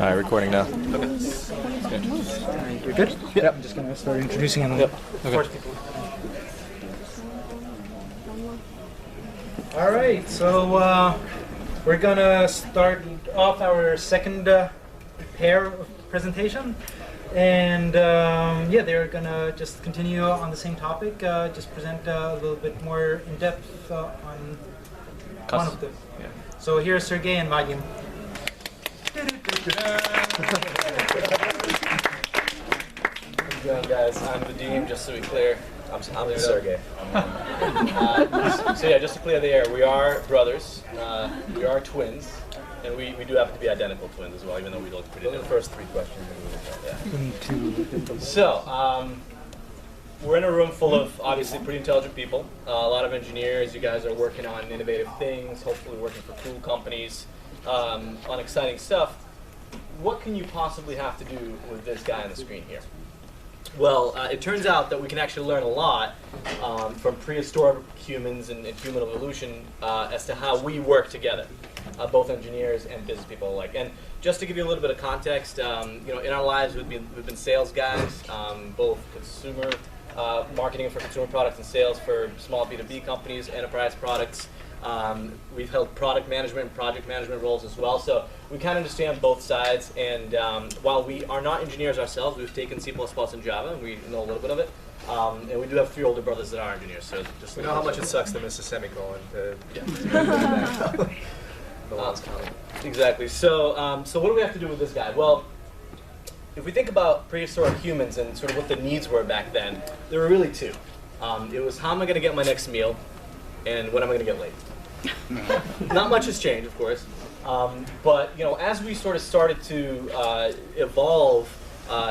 Alright, recording now. You're good? Yep. I'm just going to start introducing them. Yep. Okay. All right, so we're going to start off our second pair of presentation. And yeah, they're going to just continue on the same topic, just present a little bit more in depth on one of them. Yeah. So here's Sergey and Vadim. How's it going, guys? I'm Vadim, just to be clear. I'm Sergey. So yeah, just to clear the air, we are brothers, we are twins, and we do happen to be identical twins as well, even though we look pretty different. The first three questions. Yeah. So, we're in a room full of obviously pretty intelligent people, a lot of engineers. You guys are working on innovative things, hopefully working for cool companies, on exciting stuff. What can you possibly have to do with this guy on the screen here? Well, it turns out that we can actually learn a lot from prehistoric humans and human evolution as to how we work together, both engineers and business people alike. And just to give you a little bit of context, you know, in our lives we've been sales guys, both consumer marketing for consumer products and sales for small B2B companies, enterprise products. We've held product management and project management roles as well, so we kind of understand both sides. And while we are not engineers ourselves, we've taken C++ and Java, and we know a little bit of it. And we do have 3 older brothers that are engineers, so just We know how much it sucks to miss a semicolon. Yeah. The last comment. Exactly. So, so what do we have to do with this guy? Well, if we think about prehistoric humans and sort of what the needs were back then, there were really 2. It was how am I going to get my next meal, and when am I going to get laid? Not much has changed, of course, but you know, as we sort of started to evolve,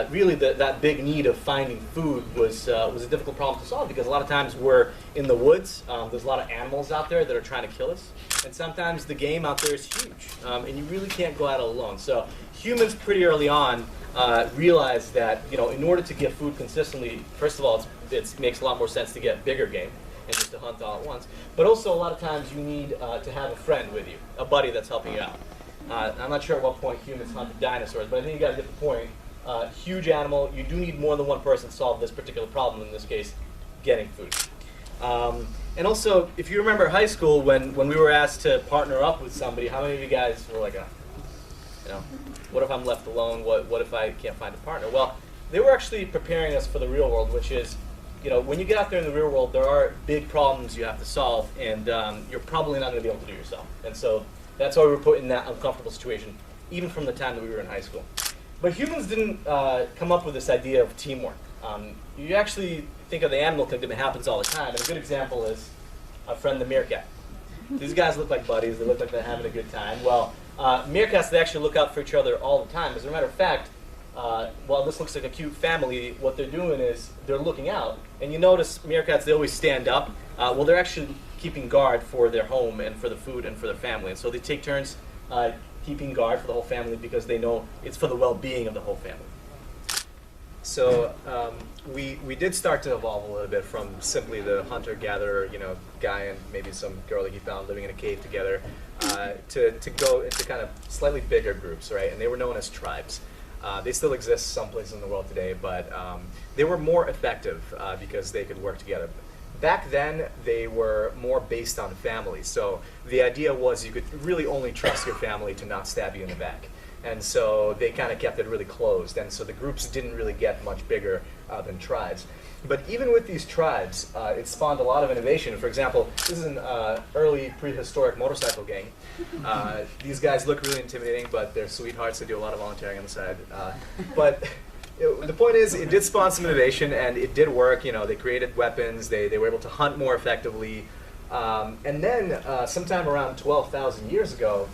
really that big need of finding food was a difficult problem to solve, because a lot of times we're in the woods. There's a lot of animals out there that are trying to kill us, and sometimes the game out there is huge, and you really can't go at it alone. So humans pretty early on realized that, you know, in order to get food consistently, first of all, it makes a lot more sense to get bigger game and just to hunt all at once. But also a lot of times you need to have a friend with you, a buddy that's helping you out. I'm not sure at what point humans hunted dinosaurs, but I think you guys get the point. Huge animal, you do need more than one person to solve this particular problem, in this case, getting food. And also, if you remember high school, when we were asked to partner up with somebody, how many of you guys were like, you know, what if I'm left alone? What if I can't find a partner? Well, they were actually preparing us for the real world, which is, you know, when you get out there in the real world, there are big problems you have to solve, and you're probably not going to be able to do yourself. And so that's why we were put in that uncomfortable situation, even from the time that we were in high school. But humans didn't come up with this idea of teamwork. You actually think of the animal kingdom, it happens all the time. And a good example is our friend the meerkat. These guys look like buddies. They look like they're having a good time. Well, meerkats, they actually look out for each other all the time. As a matter of fact, while this looks like a cute family, what they're doing is they're looking out. And you notice meerkats, they always stand up. Well, they're actually keeping guard for their home and for the food and for their family. And so they take turns keeping guard for the whole family, because they know it's for the well-being of the whole family. So we did start to evolve a little bit from simply the hunter-gatherer, you know, guy and maybe some girl that he found living in a cave together, to go into kind of slightly bigger groups, right? And they were known as tribes. They still exist some places in the world today, but they were more effective because they could work together. Back then, they were more based on family. So the idea was you could really only trust your family to not stab you in the back. And so they kind of kept it really closed. And so the groups didn't really get much bigger than tribes. But even with these tribes, it spawned a lot of innovation. For example, this is an early prehistoric motorcycle gang. These guys look really intimidating, but they're sweethearts. They do a lot of volunteering on the side. But the point is, it did spawn some innovation, and it did work. You know, they created weapons. They were able to hunt more effectively. And then, sometime around 12,000 years ago,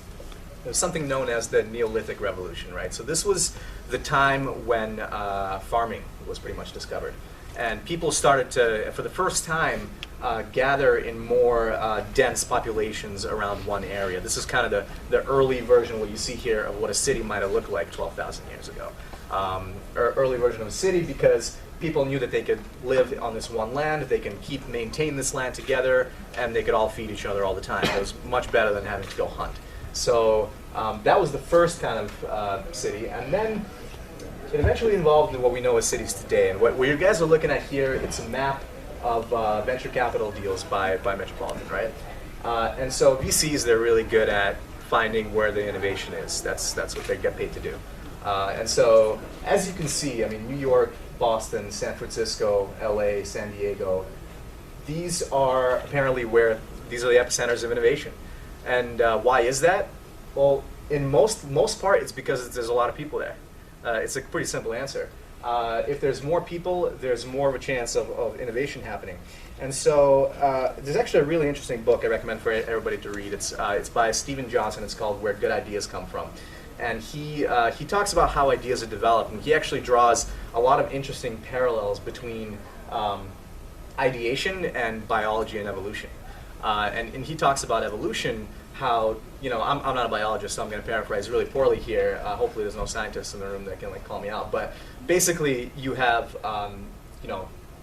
there was something known as the Neolithic Revolution, right? So this was the time when farming was pretty much discovered. And people started to, for the first time, gather in more dense populations around one area. This is kind of the early version, what you see here, of what a city might have looked like 12,000 years ago. Or early version of a city, because people knew that they could live on this one land, they can maintain this land together, and they could all feed each other all the time. It was much better than having to go hunt. So That was the first kind of city, and then it eventually evolved into what we know as cities today. And what you guys are looking at here, it's a map of venture capital deals by Metropolitan, right? And so VCs, they're really good at finding where the innovation is. That's what they get paid to do. And so, as you can see, I mean, New York, Boston, San Francisco, LA, San Diego, these are apparently these are the epicenters of innovation. And why is that? Well, in most part, it's because there's a lot of people there. It's a pretty simple answer. If there's more people, there's more of a chance of innovation happening. And so there's actually a really interesting book I recommend for everybody to read. It's by Steven Johnson. It's called Where Good Ideas Come From. And he talks about how ideas are developed, and he actually draws a lot of interesting parallels between ideation and biology and evolution. And he talks about evolution, how, I'm not a biologist, so I'm going to paraphrase really poorly here. Hopefully there's no scientists in the room that can call me out. But basically you have,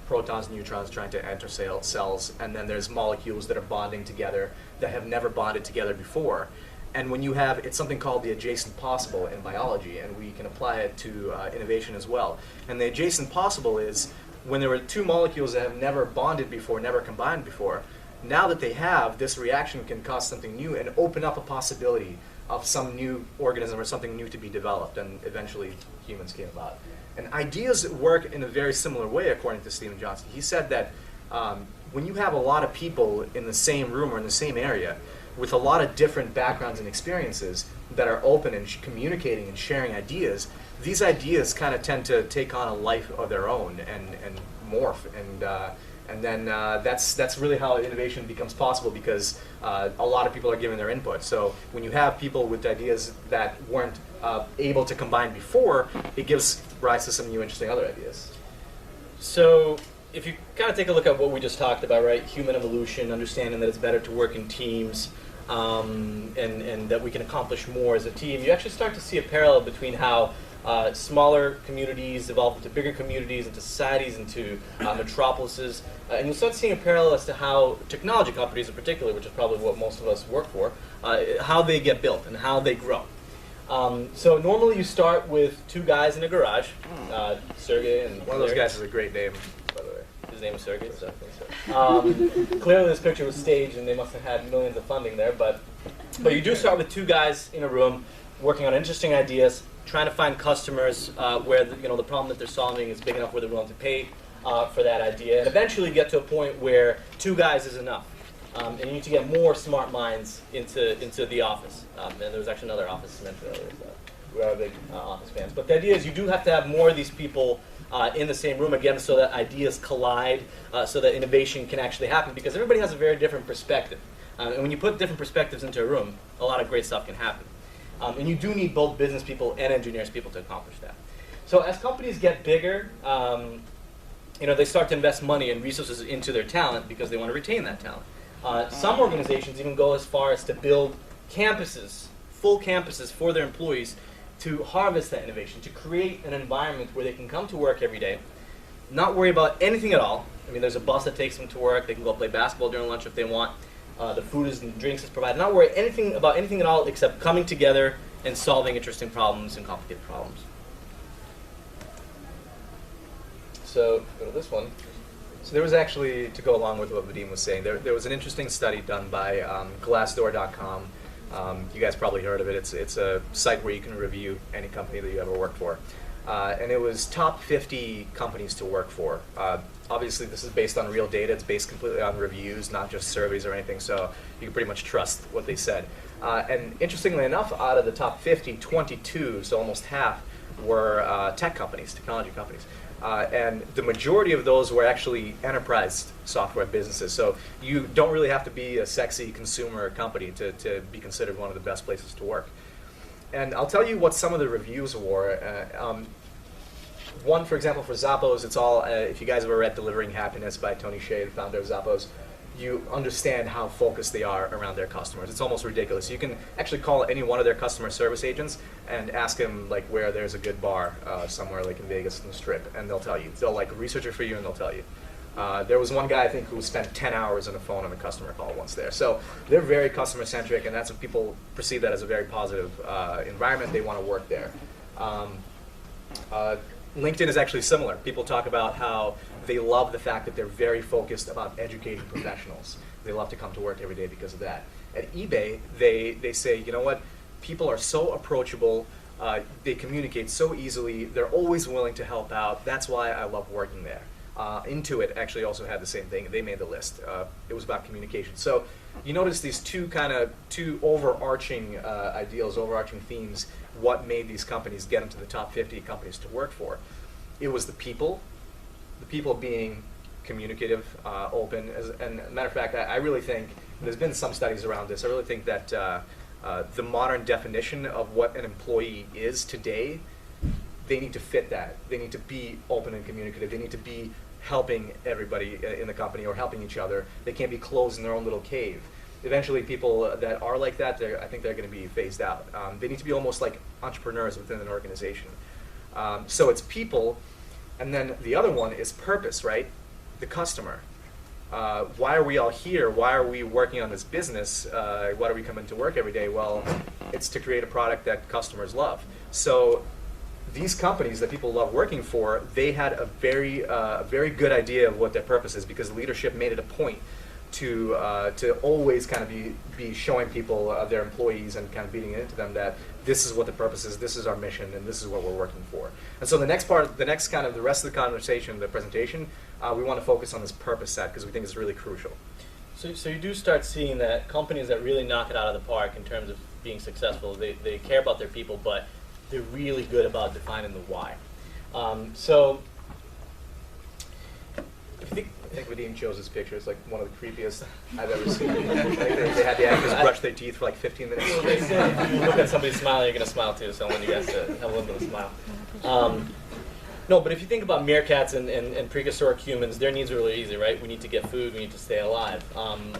protons, neutrons trying to enter cells, and then there's molecules that are bonding together that have never bonded together before. And when you have, it's something called the adjacent possible in biology, and we can apply it to innovation as well. And the adjacent possible is when there were two molecules that have never bonded before, never combined before, now that they have, this reaction can cause something new and open up a possibility of some new organism or something new to be developed, and eventually humans came about. And ideas work in a very similar way, according to Steven Johnson. He said that when you have a lot of people in the same room or in the same area with a lot of different backgrounds and experiences that are open and communicating and sharing ideas, these ideas kind of tend to take on a life of their own and morph. And then that's really how innovation becomes possible, because a lot of people are giving their input. So when you have people with ideas that weren't able to combine before, it gives rise to some new interesting other ideas. So if you kind of take a look at what we just talked about, right? Human evolution, understanding that it's better to work in teams, and that we can accomplish more as a team, you actually start to see a parallel between how smaller communities evolve into bigger communities, into societies, into metropolises, and you'll start seeing a parallel as to how technology companies in particular, which is probably what most of us work for, how they get built and how they grow. So normally you start with two guys in a garage, Sergey and one of those guys has a great name, by the way. His name is Sergey, so I think so. Clearly this picture was staged and they must have had millions of funding there, but you do start with two guys in a room working on interesting ideas, trying to find customers where the problem that they're solving is big enough where they're willing to pay for that idea, and eventually get to a point where two guys is enough. And you need to get more smart minds into the office. And there was actually another office mentioned earlier, so we are big office fans. But the idea is you do have to have more of these people in the same room, again, so that ideas collide, so that innovation can actually happen, because everybody has a very different perspective. And when you put different perspectives into a room, a lot of great stuff can happen. And you do need both business people and engineers people to accomplish that. So as companies get bigger, they start to invest money and resources into their talent because they want to retain that talent. Some organizations even go as far as to build campuses, full campuses for their employees to harvest that innovation, to create an environment where they can come to work every day, not worry about anything at all. I mean, there's a bus that takes them to work. They can go play basketball during lunch if they want. The food and drinks is provided. Not worry about anything at all except coming together and solving interesting problems and complicated problems. So go to this one. So there was actually, to go along with what Vadim was saying, there was an interesting study done by Glassdoor.com. You guys probably heard of it. It's a site where you can review any company that you ever worked for. And it was top 50 companies to work for. Obviously, this is based on real data. It's based completely on reviews, not just surveys or anything, so you can pretty much trust what they said. And interestingly enough, out of the top 50, 22, so almost half, were tech companies, technology companies. And the majority of those were actually enterprise software businesses. So you don't really have to be a sexy consumer company to be considered one of the best places to work. And I'll tell you what some of the reviews were. One, for example, for Zappos, it's all, if you guys have ever read Delivering Happiness by Tony Hsieh, the founder of Zappos, you understand how focused they are around their customers. It's almost ridiculous. You can actually call any one of their customer service agents and ask them where there's a good bar somewhere in Vegas in the Strip, and they'll tell you. They'll research it for you and they'll tell you. There was one guy, I think, who spent 10 hours on the phone on a customer call once there. So they're very customer-centric, and that's what people perceive that as a very positive environment. They want to work there. LinkedIn is actually similar. People talk about how they love the fact that they're very focused about educating professionals. They love to come to work every day because of that. At eBay, they say, you know what, people are so approachable, they communicate so easily, they're always willing to help out. That's why I love working there. Intuit actually also had the same thing. They made the list. It was about communication. So you notice these two overarching ideals, overarching themes, what made these companies get into the top 50 companies to work for. It was the people being communicative, open. And as a matter of fact, I really think, there's been some studies around this, I really think that the modern definition of what an employee is today, they need to fit that. They need to be open and communicative. They need to be helping everybody in the company or helping each other. They can't be closed in their own little cave. Eventually, people that are like that, I think they're going to be phased out. They need to be almost like entrepreneurs within an organization. So it's people, and then the other one is purpose, right? The customer. Why are we all here? Why are we working on this business? Why do we come into work every day? Well, it's to create a product that customers love. So these companies that people love working for, they had a very good idea of what their purpose is, because leadership made it a point to always kind of be showing people, their employees, and kind of beating it into them that this is what the purpose is, this is our mission, and this is what we're working for. And so the rest of the conversation, the presentation, we want to focus on this purpose set because we think it's really crucial. So you do start seeing that companies that really knock it out of the park in terms of being successful, they care about their people, but they're really good about defining the why. So if you think, I think Vadim chose this picture. It's like one of the creepiest I've ever seen. They had the actors brush their teeth for like 15 minutes. They say if you look at somebody smiling, you're going to smile too, so I want you guys to have a little bit of a smile. No, but if you think about meerkats and prehistoric humans, their needs are really easy, right? We need to get food, we need to stay alive.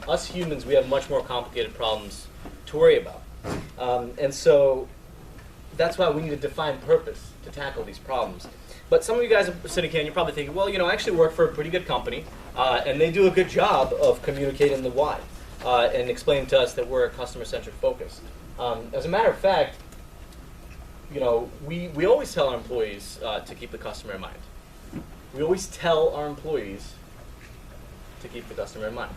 Us humans, we have much more complicated problems to worry about. And so that's why we need to define purpose to tackle these problems. But some of you guys are sitting here and you're probably thinking, well, you know, I actually work for a pretty good company, and they do a good job of communicating the why and explaining to us that we're a customer-centric focus. As a matter of fact, you know, we always tell our employees to keep the customer in mind. We always tell our employees to keep the customer in mind.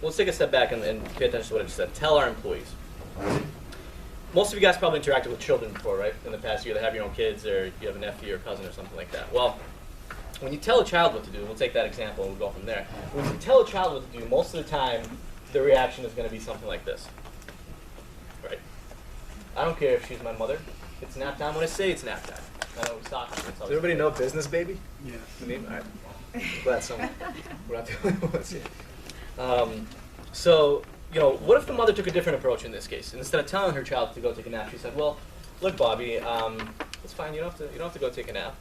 Let's take a step back and pay attention to what I just said. Tell our employees. Most of you guys probably interacted with children before, right? In the past, you either have your own kids or you have a nephew or cousin or something like that. Well, when you tell a child what to do, we'll take that example and we'll go from there. When you tell a child what to do, most of the time, the reaction is going to be something like this. Right? I don't care if she's my mother. It's nap time when I say it's nap time. I know it's soccer. Does everybody know Business Baby? Yes. The name? All right. Glad we're not the only ones here. So, you know, what if the mother took a different approach in this case? Instead of telling her child to go take a nap, she said, "Well, look, Bobby, it's fine. You don't have to go take a nap.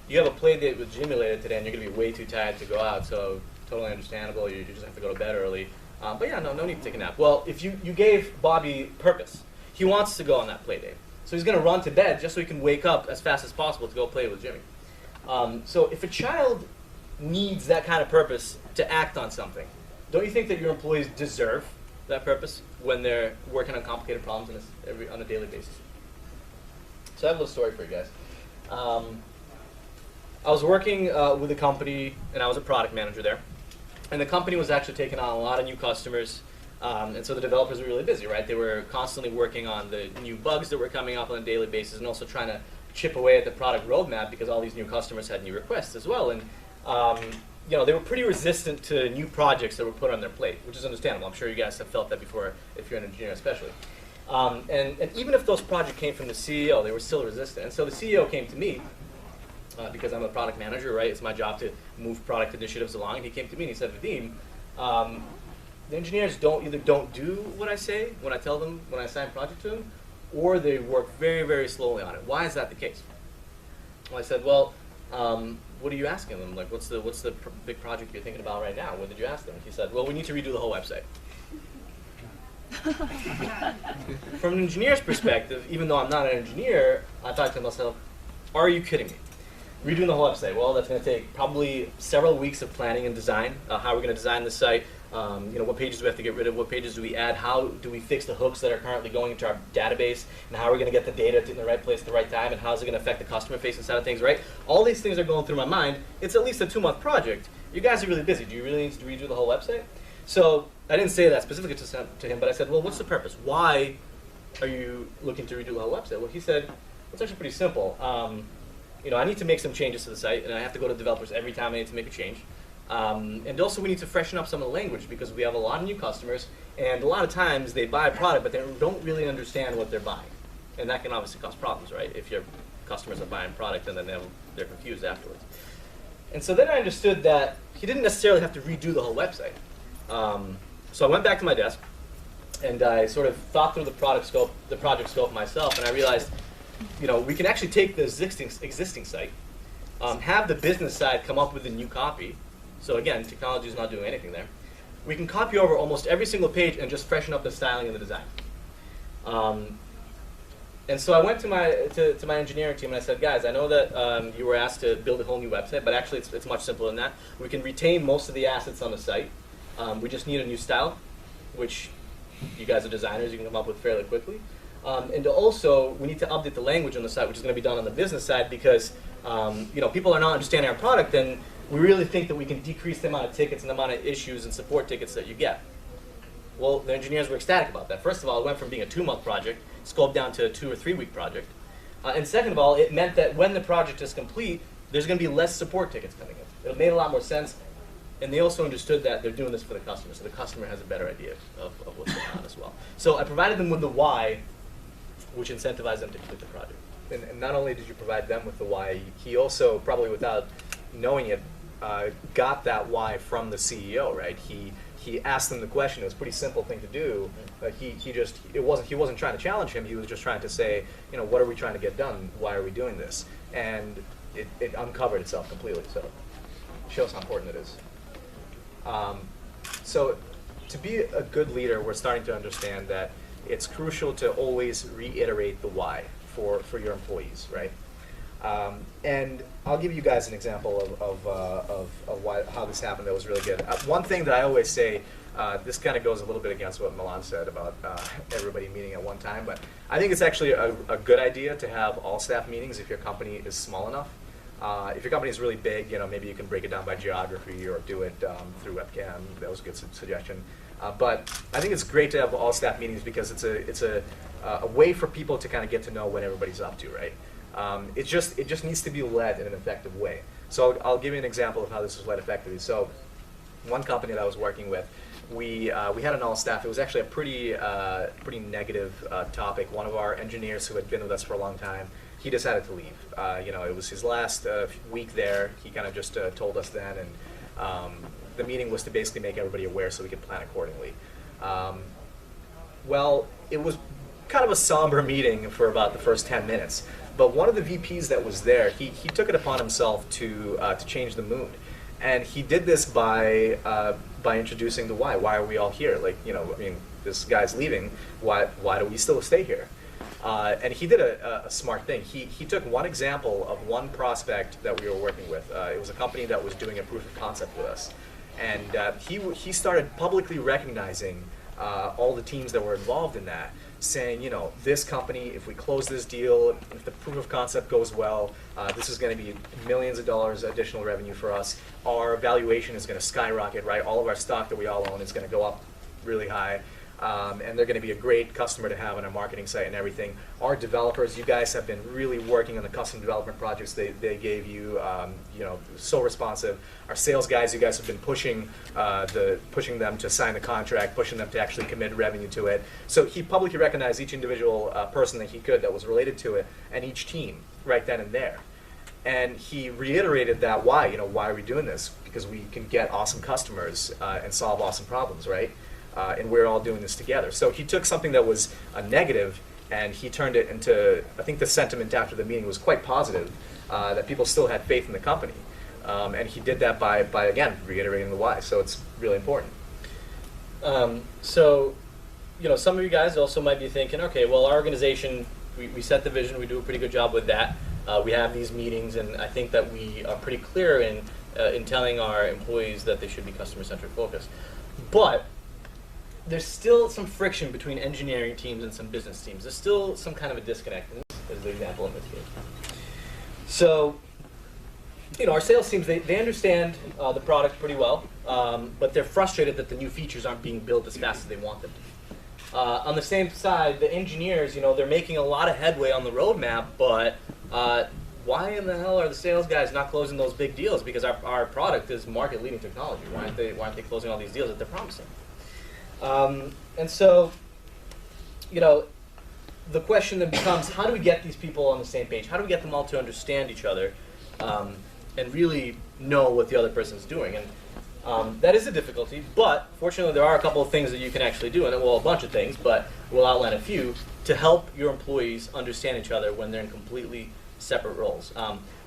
You have a play date with Jimmy later today, and you're gonna be way too tired to go out. So totally understandable. You just have to go to bed early. But yeah, no need to take a nap." Well, if you gave Bobby purpose, he wants to go on that play date, so he's gonna run to bed just so he can wake up as fast as possible to go play with Jimmy. So if a child needs that kind of purpose to act on something, don't you think that your employees deserve that purpose when they're working on complicated problems on a daily basis? So I have a little story for you guys. I was working with a company, and I was a product manager there. And the company was actually taking on a lot of new customers, and so the developers were really busy, right? They were constantly working on the new bugs that were coming up on a daily basis, and also trying to chip away at the product roadmap because all these new customers had new requests as well. And you know, they were pretty resistant to new projects that were put on their plate, which is understandable. I'm sure you guys have felt that before, if you're an engineer especially. And even if those projects came from the CEO, they were still resistant. And so the CEO came to me, because I'm a product manager, right? It's my job to move product initiatives along. And he came to me and he said, "Vadim, the engineers either don't do what I say when I tell them, when I assign a project to them, or they work very, very slowly on it. Why is that the case?" Well, I said, "Well, what are you asking them? Like, what's the big project you're thinking about right now? What did you ask them?" He said, "Well, we need to redo the whole website." From an engineer's perspective, even though I'm not an engineer, I thought to myself, are you kidding me? Redoing the whole website. Well, that's going to take probably several weeks of planning and design. How we're going to design the site. What pages do we have to get rid of? What pages do we add? How do we fix the hooks that are currently going into our database? And how are we going to get the data in the right place at the right time? And how is it going to affect the customer-facing side of things? Right? All these things are going through my mind. It's at least a 2-month project. You guys are really busy. Do you really need to redo the whole website? So I didn't say that specifically to him, but I said, well, what's the purpose? Why are you looking to redo the whole website? Well, he said, it's actually pretty simple. I need to make some changes to the site, and I have to go to developers every time I need to make a change. And also, we need to freshen up some of the language because we have a lot of new customers, and a lot of times they buy a product, but they don't really understand what they're buying. And that can obviously cause problems, right? If your customers are buying product and then they're confused afterwards. And so then I understood that he didn't necessarily have to redo the whole website. So I went back to my desk, and I sort of thought through the project scope myself, and I realized, we can actually take the existing site, have the business side come up with a new copy. So again, technology is not doing anything there. We can copy over almost every single page and just freshen up the styling and the design. And so I went to my engineering team and I said, guys, I know that you were asked to build a whole new website, but actually it's much simpler than that. We can retain most of the assets on the site. We just need a new style, which you guys are designers, you can come up with fairly quickly. And also, we need to update the language on the site, which is going to be done on the business side because people are not understanding our product, and we really think that we can decrease the amount of tickets and the amount of issues and support tickets that you get. Well, the engineers were ecstatic about that. First of all, it went from being a 2-month project, scoped down to a 2 or 3 week project. And second of all, it meant that when the project is complete, there's going to be less support tickets coming in. It made a lot more sense. And they also understood that they're doing this for the customer, so the customer has a better idea of what's going on as well. So I provided them with the why, which incentivized them to complete the project. And not only did you provide them with the why, he also, probably without knowing it, got that why from the CEO, right? He asked them the question. It was a pretty simple thing to do. He wasn't trying to challenge him. He was just trying to say, what are we trying to get done? Why are we doing this? And it uncovered itself completely. So it shows how important it is. So to be a good leader, we're starting to understand that it's crucial to always reiterate the why for your employees, right? And I'll give you guys an example of how this happened that was really good. One thing that I always say, this kind of goes a little bit against what Milan said about everybody meeting at one time, but I think it's actually a good idea to have all staff meetings if your company is small enough. If your company is really big, maybe you can break it down by geography or do it through webcam. That was a good suggestion. But I think it's great to have all staff meetings because it's a way for people to kind of get to know what everybody's up to, right? It just needs to be led in an effective way. So I'll give you an example of how this was led effectively. So one company that I was working with, we had an all staff. It was actually a pretty negative topic. One of our engineers who had been with us for a long time, he decided to leave. It was his last week there. He kind of just told us then, and the meeting was to basically make everybody aware so we could plan accordingly. Well, it was kind of a somber meeting for about the first 10 minutes. But one of the VPs that was there, he took it upon himself to change the mood. And he did this by introducing the why. Why are we all here? This guy's leaving. Why do we still stay here? And he did a smart thing. He took one example of one prospect that we were working with. It was a company that was doing a proof of concept with us. And he started publicly recognizing all the teams that were involved in that, saying, this company, if we close this deal, if the proof of concept goes well, this is going to be millions of dollars additional revenue for us. Our valuation is going to skyrocket, right? All of our stock that we all own is going to go up really high. And they're going to be a great customer to have on our marketing site and everything. Our developers, you guys have been really working on the custom development projects they gave you, so responsive. Our sales guys, you guys have been pushing them to sign the contract, pushing them to actually commit revenue to it. So he publicly recognized each individual person that he could that was related to it, and each team right then and there. And he reiterated that why are we doing this? Because we can get awesome customers and solve awesome problems, right? And we're all doing this together. So he took something that was a negative and he turned it into, I think the sentiment after the meeting was quite positive, that people still had faith in the company. And he did that by again, reiterating the why. So it's really important. Some of you guys also might be thinking, okay, well, our organization, we set the vision, we do a pretty good job with that. We have these meetings, and I think that we are pretty clear in telling our employees that they should be customer-centric focused. But there's still some friction between engineering teams and some business teams. There's still some kind of a disconnect, and this is the example in this case. So, our sales teams, they understand the product pretty well, but they're frustrated that the new features aren't being built as fast as they want them to. On the same side, the engineers, they're making a lot of headway on the roadmap, but why in the hell are the sales guys not closing those big deals? Because our product is market-leading technology. Why aren't they closing all these deals that they're promising? And so, the question then becomes, how do we get these people on the same page? How do we get them all to understand each other and really know what the other person's doing? And that is a difficulty, but fortunately there are a couple of things that you can actually do, and well, a bunch of things, but we'll outline a few to help your employees understand each other when they're in completely separate roles.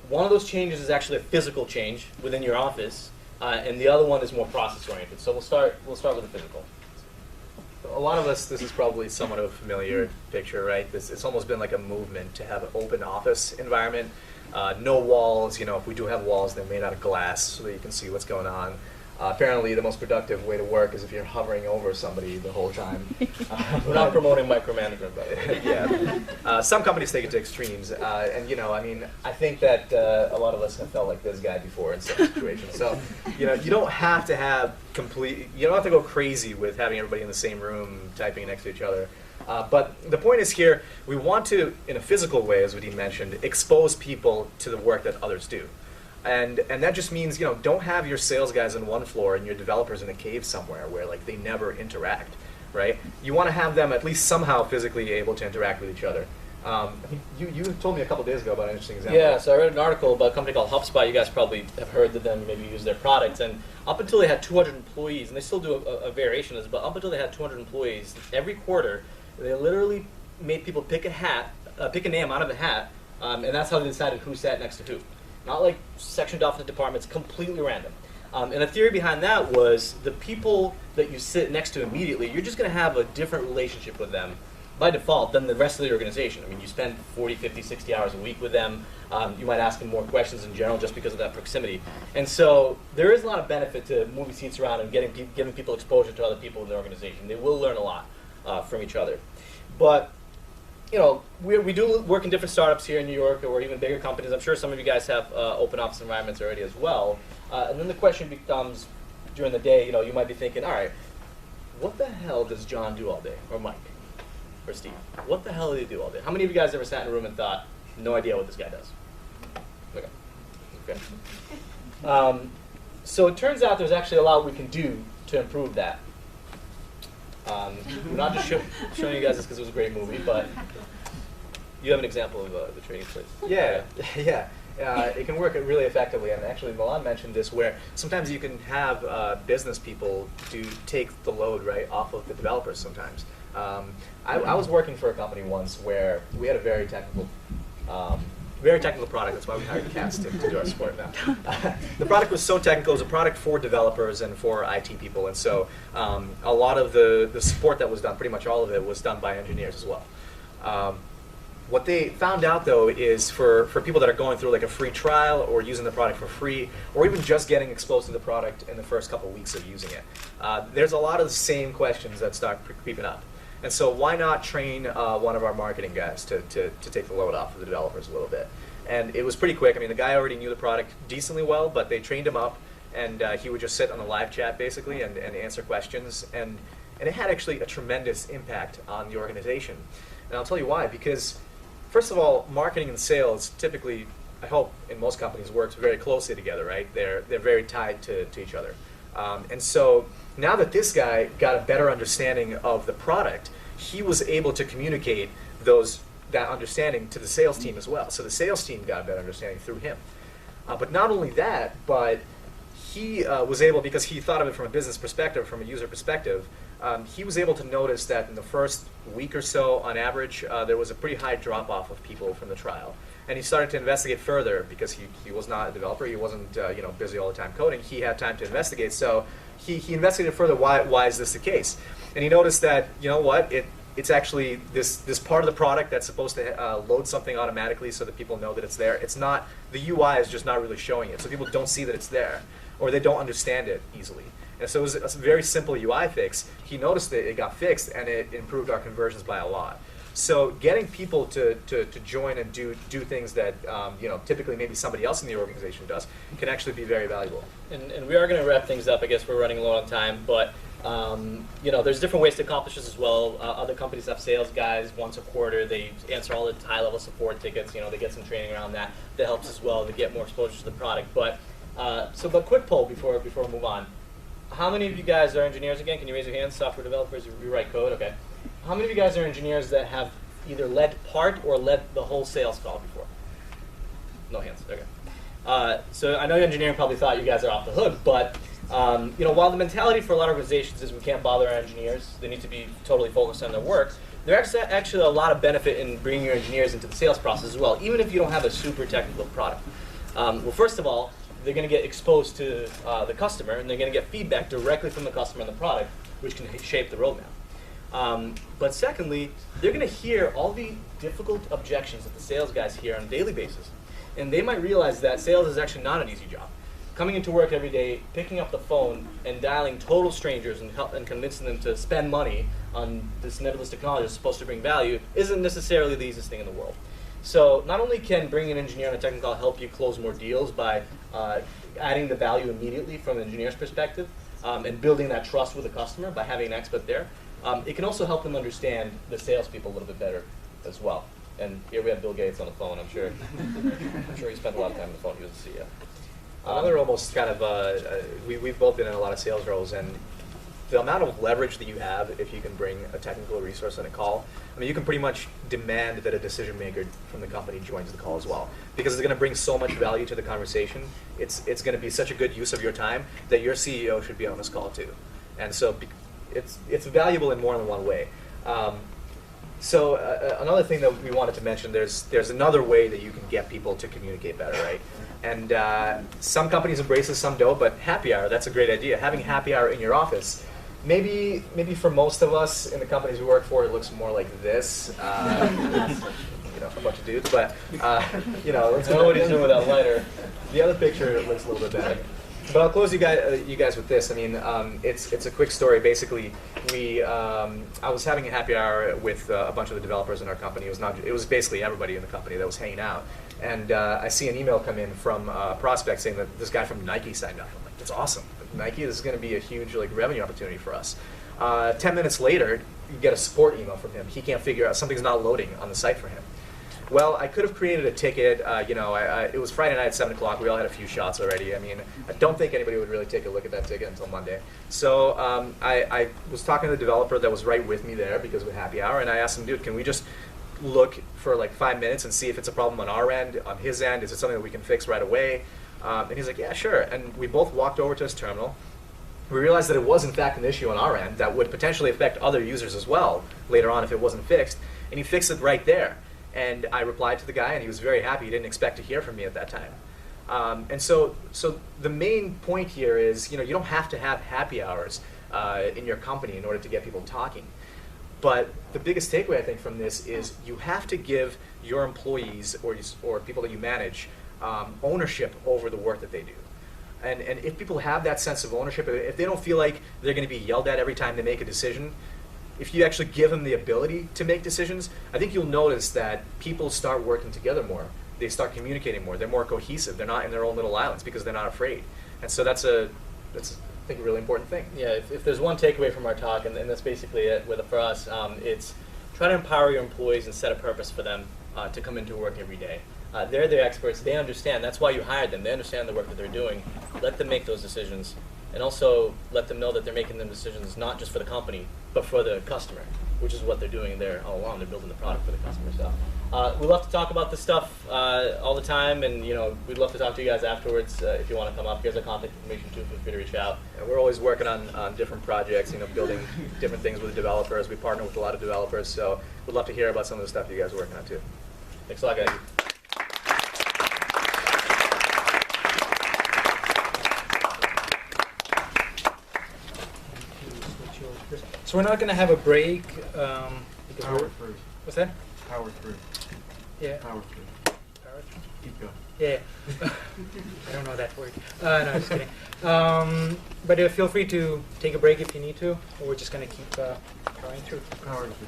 One of those changes is actually a physical change within your office, and the other one is more process-oriented. So we'll start with the physical. A lot of us, this is probably somewhat of a familiar picture, right? It's almost been like a movement to have an open office environment. No walls, if we do have walls, they're made out of glass so that you can see what's going on. Apparently the most productive way to work is if you're hovering over somebody the whole time. We're not promoting micromanagement, by the way. Yeah. Some companies take it to extremes. And, I think that a lot of us have felt like this guy before in some situations. So, you don't have to have you don't have to go crazy with having everybody in the same room typing next to each other. But the point is here, we want to, in a physical way, as Vadim mentioned, expose people to the work that others do. And that just means, don't have your sales guys on one floor and your developers in a cave somewhere where they never interact, right? You want to have them at least somehow physically able to interact with each other. You told me a couple days ago about an interesting example. Yeah, so I read an article about a company called HubSpot. You guys probably have heard of them, maybe use their products. And up until they had 200 employees, and they still do a variation of this, but up until they had 200 employees, every quarter, they literally made people pick a name out of a hat, and that's how they decided who sat next to who. Not like sectioned off into departments, completely random. And the theory behind that was the people that you sit next to immediately, you're just going to have a different relationship with them by default than the rest of the organization. I mean, you spend 40, 50, 60 hours a week with them. You might ask them more questions in general just because of that proximity. And so there is a lot of benefit to moving seats around and giving people exposure to other people in the organization. They will learn a lot from each other. But we do work in different startups here in New York or even bigger companies. I'm sure some of you guys have open office environments already as well. And then the question becomes, during the day, you might be thinking, all right, what the hell does John do all day? Or Mike? Or Steve? What the hell do they do all day? How many of you guys ever sat in a room and thought, no idea what this guy does? Okay. So it turns out there's actually a lot we can do to improve that. We're not just showing you guys this because it was a great movie, but you have an example of the training place. Yeah. It can work really effectively, and actually Milan mentioned this, where sometimes you can have business people take the load right off of the developers sometimes. I was working for a company once where we had a very technical product. That's why we hired cats to do our support now. The product was so technical. It was a product for developers and for IT people, and so a lot of the support that was done, pretty much all of it, was done by engineers as well. What they found out, though, is for people that are going through like a free trial or using the product for free, or even just getting exposed to the product in the first couple of weeks of using it, there's a lot of the same questions that start creeping up. And so why not train one of our marketing guys to take the load off of the developers a little bit? And it was pretty quick. I mean, the guy already knew the product decently well, but they trained him up, and he would just sit on the live chat, basically, and answer questions. And it had actually a tremendous impact on the organization. And I'll tell you why. Because, first of all, marketing and sales typically, I hope in most companies, works very closely together, right? They're very tied to each other. And so now that this guy got a better understanding of the product, he was able to communicate that understanding to the sales team as well. So the sales team got a better understanding through him. But not only that, but he was able, because he thought of it from a business perspective, from a user perspective, he was able to notice that in the first week or so, on average, there was a pretty high drop-off of people from the trial. And he started to investigate further because he was not a developer. He wasn't busy all the time coding. He had time to investigate. So he investigated further. Why is this the case? And he noticed that, it's actually this part of the product that's supposed to load something automatically so that people know that it's there. It's not, the UI is just not really showing it, so people don't see that it's there, or they don't understand it easily. And so it was a very simple UI fix. He noticed that it got fixed, and it improved our conversions by a lot. So getting people to join and do things that typically maybe somebody else in the organization does can actually be very valuable. And we are going to wrap things up. I guess we're running low on time, but there's different ways to accomplish this as well. Other companies have sales guys once a quarter. They answer all the high-level support tickets. They get some training around that. That helps as well to get more exposure to the product. But quick poll before we move on. How many of you guys are engineers again? Can you raise your hands? Software developers, you write code. Okay. How many of you guys are engineers that have either led part or led the whole sales call before? No hands. Okay. So I know engineering probably thought you guys are off the hook, but while the mentality for a lot of organizations is we can't bother our engineers, they need to be totally focused on their work, there's actually a lot of benefit in bringing your engineers into the sales process as well, even if you don't have a super technical product. Well, first of all, they're going to get exposed to the customer, and they're going to get feedback directly from the customer on the product, which can shape the roadmap. But secondly, they're going to hear all the difficult objections that the sales guys hear on a daily basis. And they might realize that sales is actually not an easy job. Coming into work every day, picking up the phone, and dialing total strangers and convincing them to spend money on this nebulous technology that's supposed to bring value isn't necessarily the easiest thing in the world. So not only can bringing an engineer on a technical call help you close more deals by adding the value immediately from an engineer's perspective and building that trust with the customer by having an expert there, it can also help them understand the salespeople a little bit better as well. And here we have Bill Gates on the phone. I'm sure he spent a lot of time on the phone. He was the CEO. Another almost kind of, we've both been in a lot of sales roles, and the amount of leverage that you have if you can bring a technical resource on a call, I mean, you can pretty much demand that a decision maker from the company joins the call as well, because it's going to bring so much value to the conversation. It's going to be such a good use of your time that your CEO should be on this call too. And so it's valuable in more than one way. So another thing that we wanted to mention, there's another way that you can get people to communicate better, right? And some companies embrace this, some don't, but happy hour, that's a great idea. Having happy hour in your office, maybe for most of us in the companies we work for, it looks more like this. A bunch of dudes, but let's know what he's doing with that lighter. The other picture looks a little bit better. But I'll close you guys with this. I mean, it's a quick story. Basically, I was having a happy hour with a bunch of the developers in our company. It was basically everybody in the company that was hanging out. And I see an email come in from a prospect saying that this guy from Nike signed up. I'm like, that's awesome. Nike, this is going to be a huge revenue opportunity for us. 10 minutes later, you get a support email from him. He can't figure out, something's not loading on the site for him. Well, I could have created a ticket. It was Friday night at 7 o'clock. We all had a few shots already. I mean, I don't think anybody would really take a look at that ticket until Monday. So I was talking to the developer that was right with me there because of the happy hour, and I asked him, dude, can we just look for 5 minutes and see if it's a problem on our end, on his end? Is it something that we can fix right away? And he's like, yeah, sure. And we both walked over to his terminal. We realized that it was, in fact, an issue on our end that would potentially affect other users as well later on if it wasn't fixed. And he fixed it right there. And I replied to the guy, and he was very happy. He didn't expect to hear from me at that time. And so the main point here is, you don't have to have happy hours in your company in order to get people talking. But the biggest takeaway, I think, from this is you have to give your employees or people that you manage ownership over the work that they do. And if people have that sense of ownership, if they don't feel like they're going to be yelled at every time they make a decision, if you actually give them the ability to make decisions, I think you'll notice that people start working together more. They start communicating more. They're more cohesive. They're not in their own little islands because they're not afraid. And so that's I think, a really important thing. Yeah, if there's one takeaway from our talk, and that's basically it for us, it's try to empower your employees and set a purpose for them to come into work every day. They're the experts. They understand. That's why you hired them. They understand the work that they're doing. Let them make those decisions. And also let them know that they're making them decisions not just for the company, but for the customer, which is what they're doing there all along. They're building the product for the customer. So we love to talk about this stuff all the time, and we'd love to talk to you guys afterwards if you want to come up. Here's our contact information too. Feel free to reach out. And we're always working on different projects, building different things with developers. We partner with a lot of developers, so we'd love to hear about some of the stuff you guys are working on too. Thanks a lot, guys. So we're not going to have a break. because Power through. what's that? Power through. Yeah. Power through. Power through. Keep going. Yeah. I don't know that word. No, just kidding. But feel free to take a break if you need to, or we're just going to keep powering through. Power through.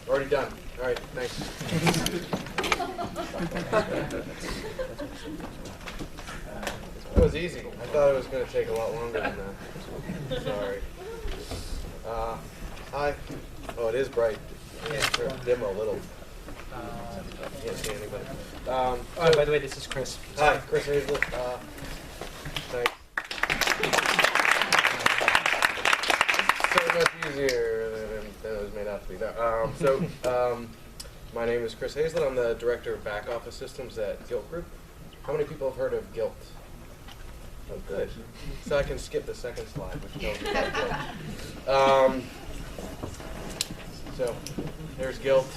Already done. All right, thanks. That was easy. I thought it was going to take a lot longer than that. Sorry. Hi. Oh, it is bright. Yeah. Dim a little. Can't see anybody. Oh, by the way, this is Chris. Hi, Chris Hazlett. Thanks. So much easier than it was made out to be. No, my name is Chris Hazlett. I'm the Director of Back Office Systems at Gilt Group. How many people have heard of Gilt? Oh, good. So I can skip the second slide, which tells me about Gilt. So there's Gilt.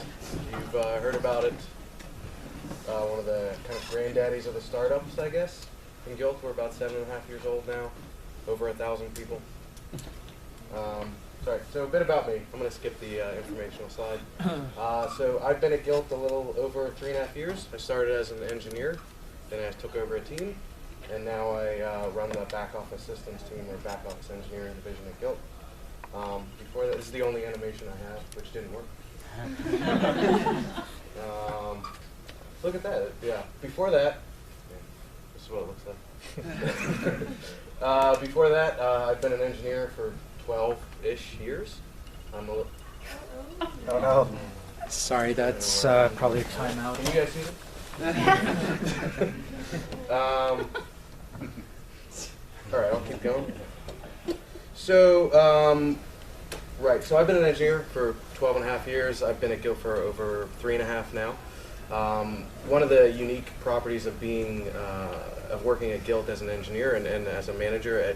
You've heard about it. One of the kind of granddaddies of the startups, I guess. In Gilt, we're about 7.5 years old now. Over 1,000 people. Sorry, so a bit about me. I'm going to skip the informational slide. So I've been at Gilt a little over 3.5 years. I started as an engineer, then I took over a team, and now I run the back office systems team or back office engineering division at Gilt. Before that, this is the only animation I have, which didn't work. Look at that. Yeah. Before that, this is what it looks like. Before that, I've been an engineer for 12-ish years. I'm a little. Oh no. Sorry, that's probably a timeout. Can you guys see it? All right, I'll keep going. So, right. So I've been an engineer for 12.5 years. I've been at Gilt for over 3.5 now. One of the unique properties of being of working at Gilt as an engineer and as a manager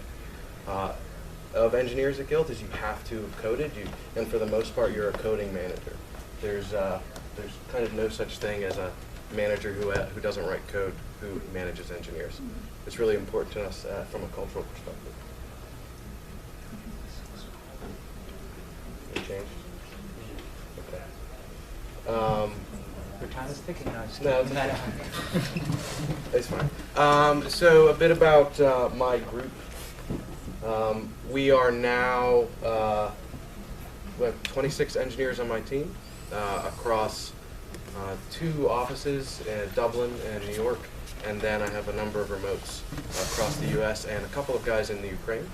of engineers at Gilt is you have to have coded. And for the most part, you're a coding manager. There's kind of no such thing as a manager who doesn't write code who manages engineers. It's really important to us from a cultural perspective. Any change? Okay. Your time is ticking now. Just No, keep that. It's fine. So a bit about my group. We are now we have 26 engineers on my team across 2 offices in Dublin and New York, and then I have a number of remotes across the U.S. and a couple of guys in the Ukraine.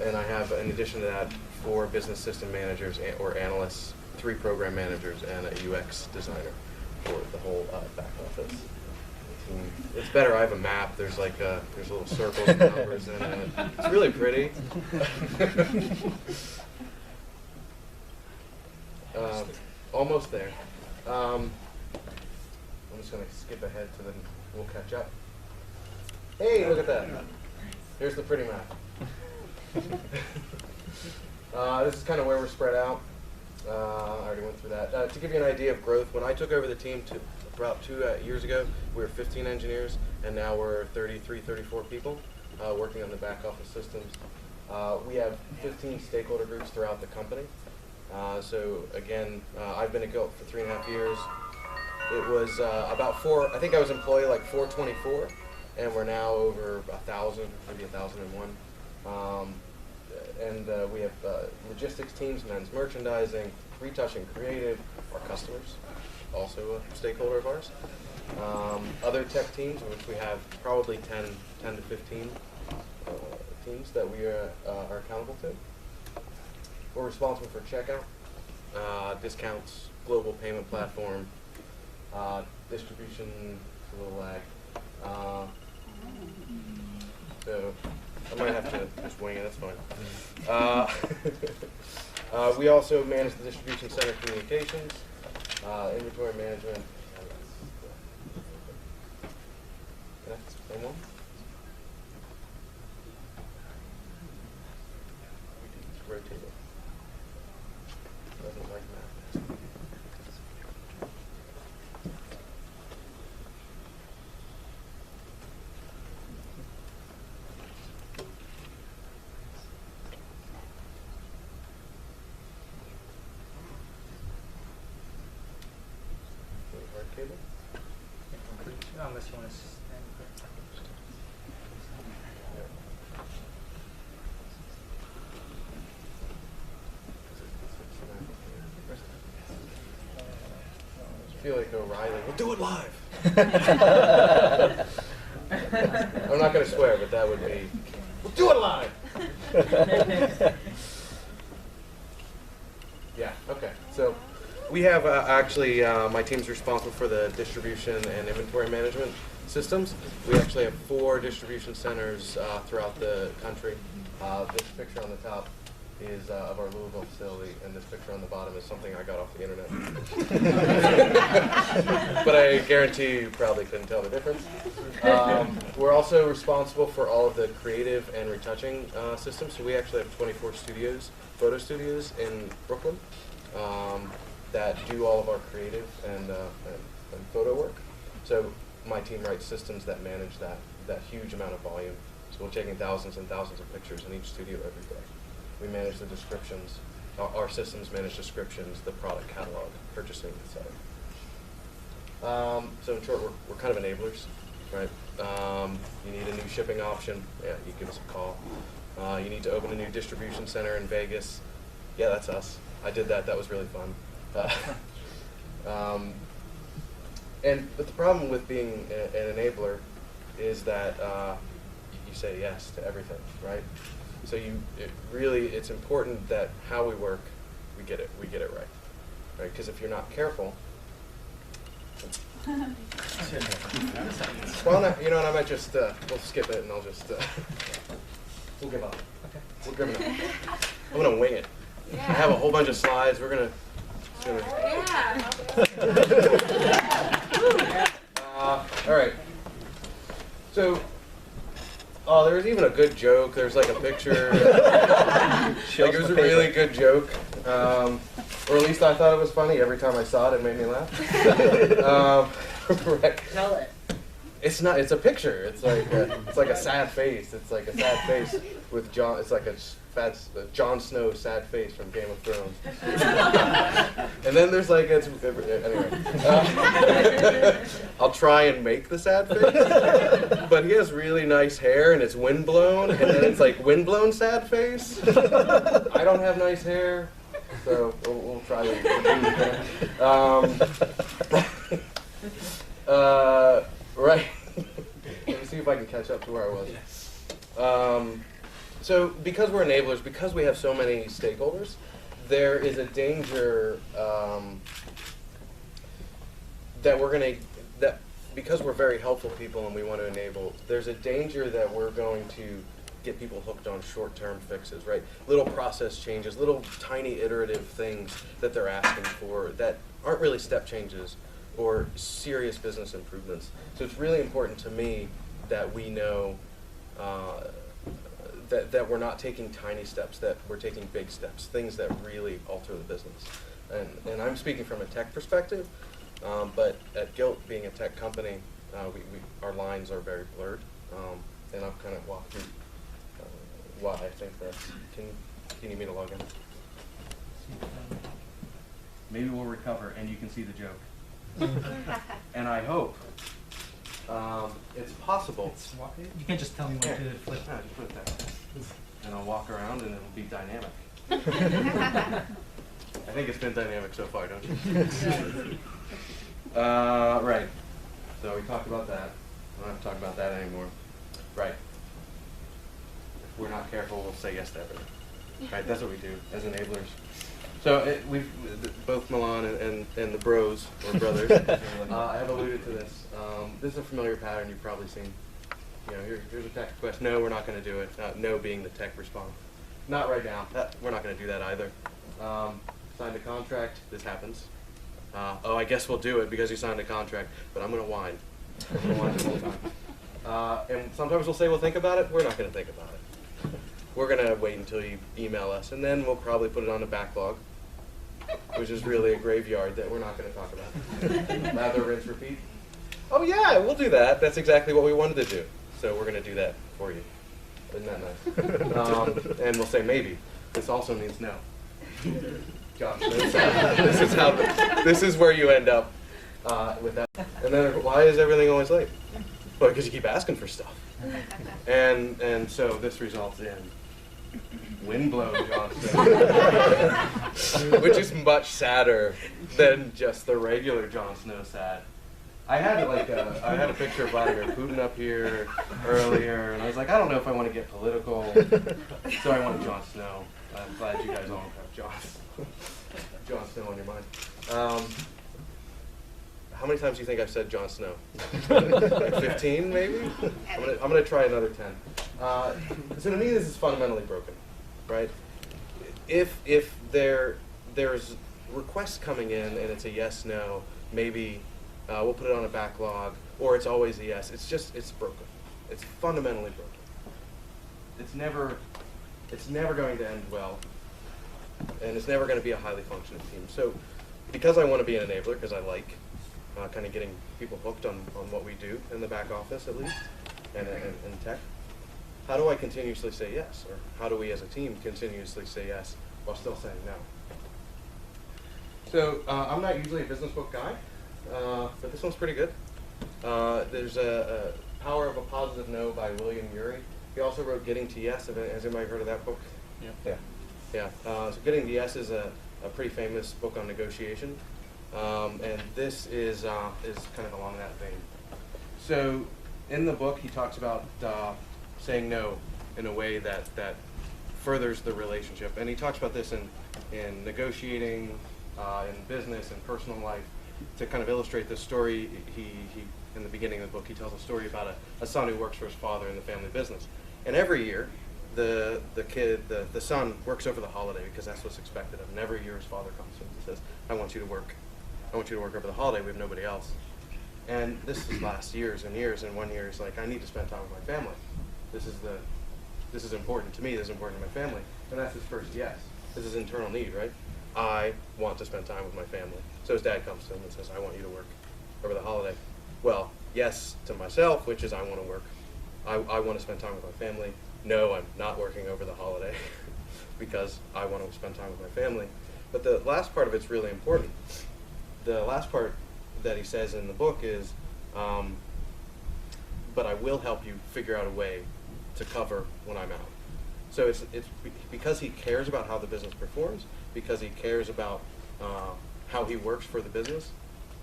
And I have, in addition to that, 4 business system managers or analysts, 3 program managers, and a UX designer for the whole back office team. It's better. I have a map. There's like there's little circles and numbers in it. It's really pretty. Almost there. I'm just going to skip ahead to then we'll catch up. Hey, look at that. Here's the pretty map. This is kind of where we're spread out. I already went through that. To give you an idea of growth, when I took over the team about 2 years ago, we were 15 engineers, and now we're 33, 34 people working on the back office systems. We have 15 stakeholder groups throughout the company. So again, I've been at Gilt for 3.5 years. It was about I think I was employee like 424, and we're now over 1,000, maybe 1,001. And we have logistics teams, men's merchandising, retouching creative, our customers, also a stakeholder of ours. Other tech teams, which we have probably 10 to 15 teams that we are accountable to. We're responsible for checkout, discounts, global payment platform, distribution, a little lag. So I might have to just wing it, that's fine. We also manage the distribution center communications, inventory management. That's the same one. Rotate it. cable. Unless you want to stand there. I feel like O'Reilly. We'll do it live. I'm not going to swear, but that would be. We'll do it live. Yeah. Okay. So we have actually my team's responsible for the distribution and inventory management systems. We actually have 4 distribution centers throughout the country. This picture on the top is of our Louisville facility, and this picture on the bottom is something I got off the internet. But I guarantee you probably couldn't tell the difference. We're also responsible for all of the creative and retouching systems. So we actually have 24 studios, photo studios in Brooklyn that do all of our creative and photo work. So my team writes systems that manage that huge amount of volume. So we're taking thousands and thousands of pictures in each studio every day. We manage the descriptions. Our systems manage descriptions, the product catalog, purchasing, etc. So in short, we're kind of enablers, right? You need a new shipping option, yeah, you give us a call. You need to open a new distribution center in Vegas, yeah, that's us. I did that. That was really fun. But the problem with being an enabler is that you say yes to everything, right? So it's important that how we work, we get it right? Because if you're not careful, well, no, you know what? I might just we'll skip it and I'll just we'll give up. Okay. We're giving up. I'm gonna wing it. Yeah. I have a whole bunch of slides. We're gonna. Yeah. All right. So, there's even a good joke. There's like a picture. Like it was a really good joke, or at least I thought it was funny. Every time I saw it, it made me laugh. Right. Tell it. It's not. It's a picture. It's like a sad face. It's like a sad face with John. It's like a Jon Snow sad face from Game of Thrones. And then there's like anyway. I'll try and make the sad face, but he has really nice hair and it's windblown, and then it's like windblown sad face. I don't have nice hair, so we'll try to. Right. Let me see if I can catch up to where I was. So because we're enablers, because we have so many stakeholders, there is a danger that because we're very helpful people and we want to enable, there's a danger that we're going to get people hooked on short-term fixes, right? Little process changes, little tiny iterative things that they're asking for that aren't really step changes or serious business improvements. So it's really important to me that we know that we're not taking tiny steps, that we're taking big steps, things that really alter the business. And I'm speaking from a tech perspective, but at Gilt, being a tech company, our lines are very blurred, and I'll kind of walk through why I think that. Can you need me to log in? Maybe we'll recover and you can see the joke. And I hope it's possible. You can't just tell me what to flip. No, just put it there. And I'll walk around and it'll be dynamic. I think it's been dynamic so far, don't you? Right. So we talked about that. I don't have to talk about that anymore. Right. If we're not careful, we'll say yes to everything. Right? That's what we do as enablers. So we've both Milan and the bros or brothers have alluded to this. This is a familiar pattern you've probably seen. You know, here's a tech request. No, we're not going to do it. No being the tech response. Not right now. We're not going to do that either. Signed a contract. This happens. Oh, I guess we'll do it because you signed a contract. But I'm going to whine. I'm going to whine the whole time. And sometimes we'll say we'll think about it. We're not going to think about it. We're going to wait until you email us, and then we'll probably put it on a backlog, which is really a graveyard that we're not going to talk about. Lather, rinse, repeat. Oh yeah, we'll do that. That's exactly what we wanted to do. So we're going to do that for you. Isn't that nice? And we'll say maybe. This also means no. Gosh, this is where you end up with that. And then why is everything always late? Well, because you keep asking for stuff. And so this results in Windblow Jon Snow, which is much sadder than just the regular Jon Snow sad. I had I had a picture of Vladimir Putin up here earlier, and I was like, I don't know if I want to get political, so I wanted Jon Snow. I'm glad you guys all have Jon Snow on your mind. How many times do you think I've said Jon Snow? Like 15, maybe? I'm gonna try another 10. So to me, this is fundamentally broken, right? If there's requests coming in and it's a yes, no, maybe we'll put it on a backlog, or it's always a yes. It's broken. It's fundamentally broken. It's never going to end well, and it's never going to be a highly functioning team. So, because I want to be an enabler, because I like kind of getting people hooked on what we do in the back office at least, and in tech, how do I continuously say yes? Or how do we as a team continuously say yes while still saying no? So I'm not usually a business book guy, but this one's pretty good. There's a Power of a Positive No by William Ury. He also wrote Getting to Yes. Has anybody heard of that book? Yeah. So Getting to Yes is a pretty famous book on negotiation. And this is kind of along that vein. So in the book, he talks about saying no in a way that furthers the relationship. And he talks about this in negotiating, in business and personal life. To kind of illustrate this story, he in the beginning of the book, he tells a story about a son who works for his father in the family business. And every year, the son works over the holiday because that's what's expected of him. And every year his father comes to him and says, I want you to work over the holiday. We have nobody else. And this is last years and years, and one year he's like, I need to spend time with my family. This is important to me, this is important to my family. And that's his first yes. This is internal need, right? I want to spend time with my family. So his dad comes to him and says, I want you to work over the holiday. Well, yes to myself, which is I want to work. I want to spend time with my family. No, I'm not working over the holiday because I want to spend time with my family. But the last part of it's really important. The last part that he says in the book is, but I will help you figure out a way to cover when I'm out. So it's because he cares about how the business performs, because he cares about how he works for the business,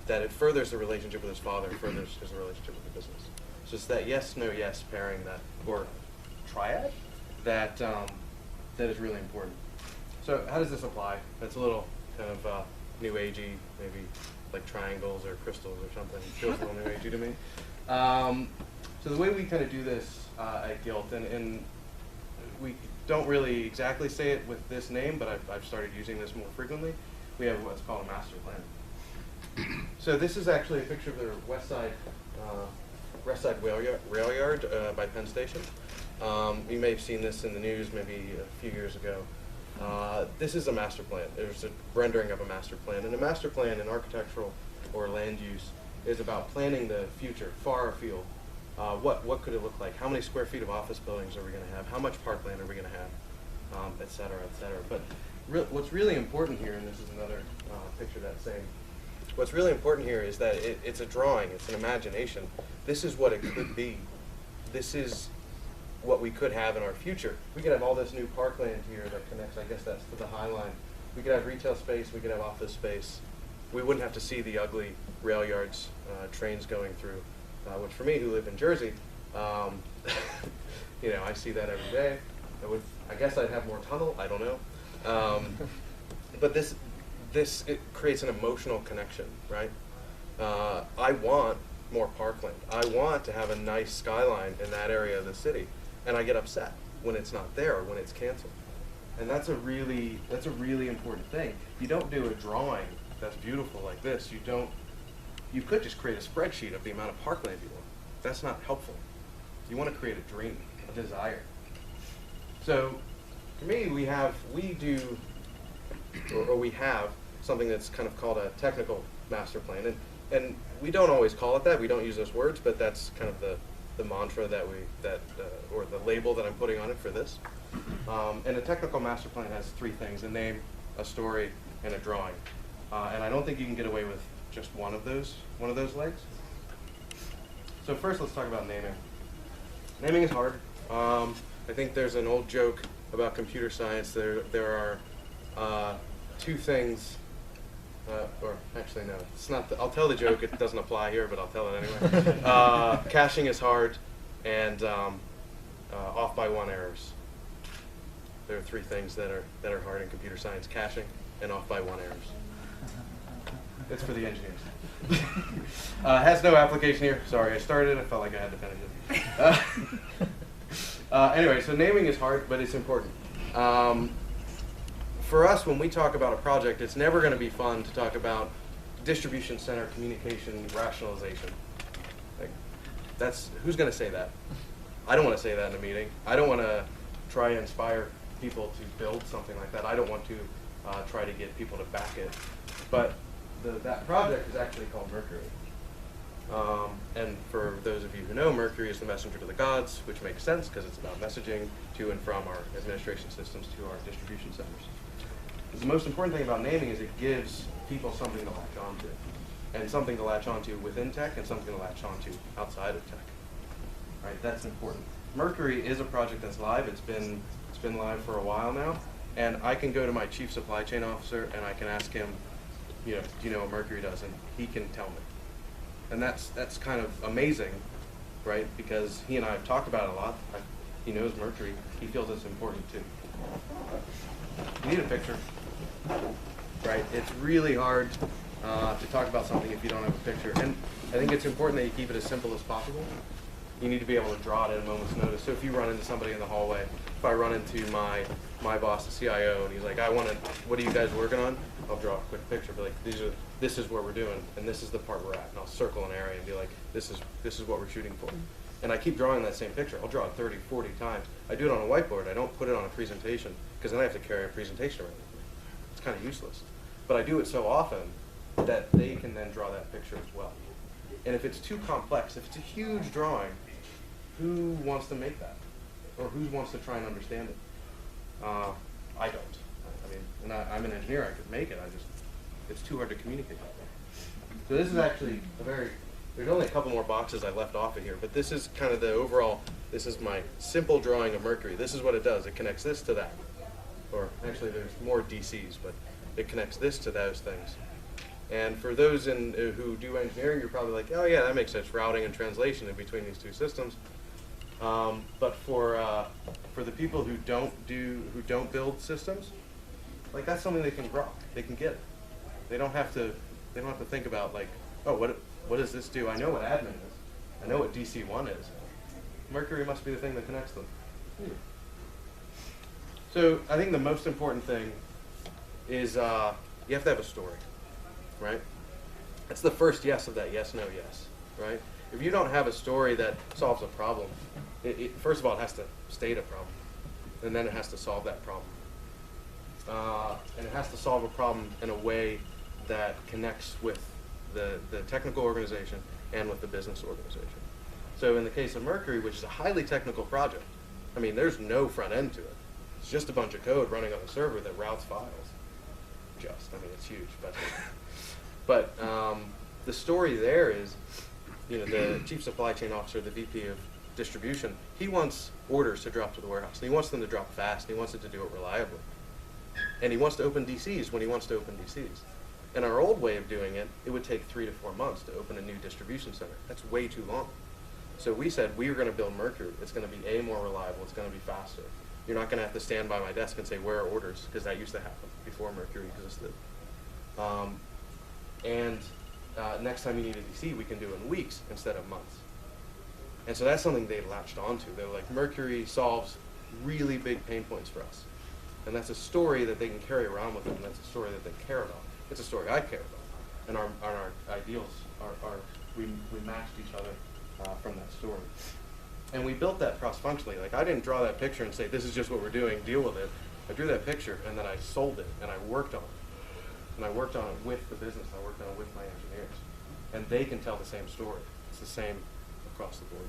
that it furthers the relationship with his father, furthers his relationship with the business. So it's that yes, no, yes pairing or triad that is really important. So how does this apply? That's a little kind of new agey, maybe like triangles or crystals or something. It feels a little new agey to me. So the way we kind of do this at Gilt, and we don't really exactly say it with this name, but I've started using this more frequently. We have what's called a master plan. So this is actually a picture of the West Side Rail Yard by Penn Station. You may have seen this in the news maybe a few years ago. This is a master plan. There's a rendering of a master plan. And a master plan in architectural or land use is about planning the future, far afield. What could it look like? How many square feet of office buildings are we going to have? How much parkland are we going to have? Et cetera, et cetera. But what's really important here, and this is another picture of that same, what's really important here is that it's a drawing, it's an imagination. This is what it could be. This is what we could have in our future. We could have all this new parkland here that connects, I guess that's to the High Line. We could have retail space, we could have office space. We wouldn't have to see the ugly rail yards, trains going through, which for me, who live in Jersey, you know, I see that every day. I guess I'd have more tunnel, I don't know. But it creates an emotional connection, right? I want more parkland. I want to have a nice skyline in that area of the city. And I get upset when it's not there or when it's canceled. And that's a really important thing. You don't do a drawing that's beautiful like this. You could just create a spreadsheet of the amount of parkland you want. That's not helpful. You want to create a dream, a desire. So for me, we have something that's kind of called a technical master plan. And we don't always call it that. We don't use those words, but that's kind of the mantra or the label that I'm putting on it for this. And a technical master plan has three things: a name, a story, and a drawing. And I don't think you can get away with just one of those legs. So first, let's talk about naming. Naming is hard. I think there's an old joke about computer science. There are two things, or actually no, it's not. I'll tell the joke. It doesn't apply here, but I'll tell it anyway. Caching is hard, and off by one errors. There are three things that are hard in computer science: caching and off by one errors. It's for the engineers. Has no application here. Sorry, I started. I felt like I had to finish it. Anyway, so naming is hard, but it's important. For us, when we talk about a project, it's never going to be fun to talk about distribution center communication rationalization. Like, who's going to say that? I don't want to say that in a meeting. I don't want to try and inspire people to build something like that. I don't want to try to get people to back it. But that project is actually called Mercury. And for those of you who know, Mercury is the messenger to the gods, which makes sense because it's about messaging to and from our administration systems to our distribution centers. The most important thing about naming is it gives people something to latch onto, and something to latch onto within tech and something to latch onto outside of tech. Right? That's important. Mercury is a project that's live. It's been live for a while now, and I can go to my chief supply chain officer and I can ask him, do you know what Mercury does? And he can tell me. And that's kind of amazing, right? Because he and I have talked about it a lot. He knows Mercury. He feels it's important too. You need a picture, right? It's really hard to talk about something if you don't have a picture. And I think it's important that you keep it as simple as possible. You need to be able to draw it at a moment's notice. So if you run into somebody in the hallway, if I run into my boss, the CIO, and he's like, what are you guys working on? I'll draw a quick picture, be like, this is where we're doing, and this is the part we're at, and I'll circle an area and be like, this is what we're shooting for. And I keep drawing that same picture. I'll draw it 30, 40 times. I do it on a whiteboard. I don't put it on a presentation, because then I have to carry a presentation around with me. It's kind of useless. But I do it so often that they can then draw that picture as well. And if it's too complex, if it's a huge drawing, who wants to make that? Or who wants to try and understand it? I don't. I'm an engineer, I could make it, it's too hard to communicate that way. So this is actually there's only a couple more boxes I left off of here, but this is kind of the overall, this is my simple drawing of Mercury. This is what it does. It connects this to that. Or actually there's more DCs, but it connects this to those things. And for those who do engineering, you're probably like, oh yeah, that makes sense, routing and translation in between these two systems. But for the people who don't build systems, like that's something they can grok. They can get it. They don't have to think about like, oh, what does this do? I know what admin is. I know what DC1 is. Mercury must be the thing that connects them. So I think the most important thing is you have to have a story, right? That's the first yes of that yes, no, yes, right? If you don't have a story that solves a problem, first of all, it has to state a problem, and then it has to solve that problem. And it has to solve a problem in a way that connects with the technical organization and with the business organization. So in the case of Mercury, which is a highly technical project, there's no front end to it. It's just a bunch of code running on a server that routes files. It's huge, but the story there is, the chief supply chain officer, the VP of distribution, he wants orders to drop to the warehouse. And he wants them to drop fast, and he wants it to do it reliably. And he wants to open DCs when he wants to open DCs. In our old way of doing it, it would take 3 to 4 months to open a new distribution center. That's way too long. So we said we were going to build Mercury. It's going to be more reliable. It's going to be faster. You're not going to have to stand by my desk and say, where are orders? Because that used to happen before Mercury existed. Next time you need a DC, we can do it in weeks instead of months. And so that's something they latched onto. They were like, Mercury solves really big pain points for us. And that's a story that they can carry around with them, and that's a story that they care about. It's a story I care about. And our ideals we matched each other from that story. And we built that cross-functionally. Like, I didn't draw that picture and say, this is just what we're doing, deal with it. I drew that picture, and then I sold it, and I worked on it. And I worked on it with the business. I worked on it with my engineers. And they can tell the same story. It's the same across the board.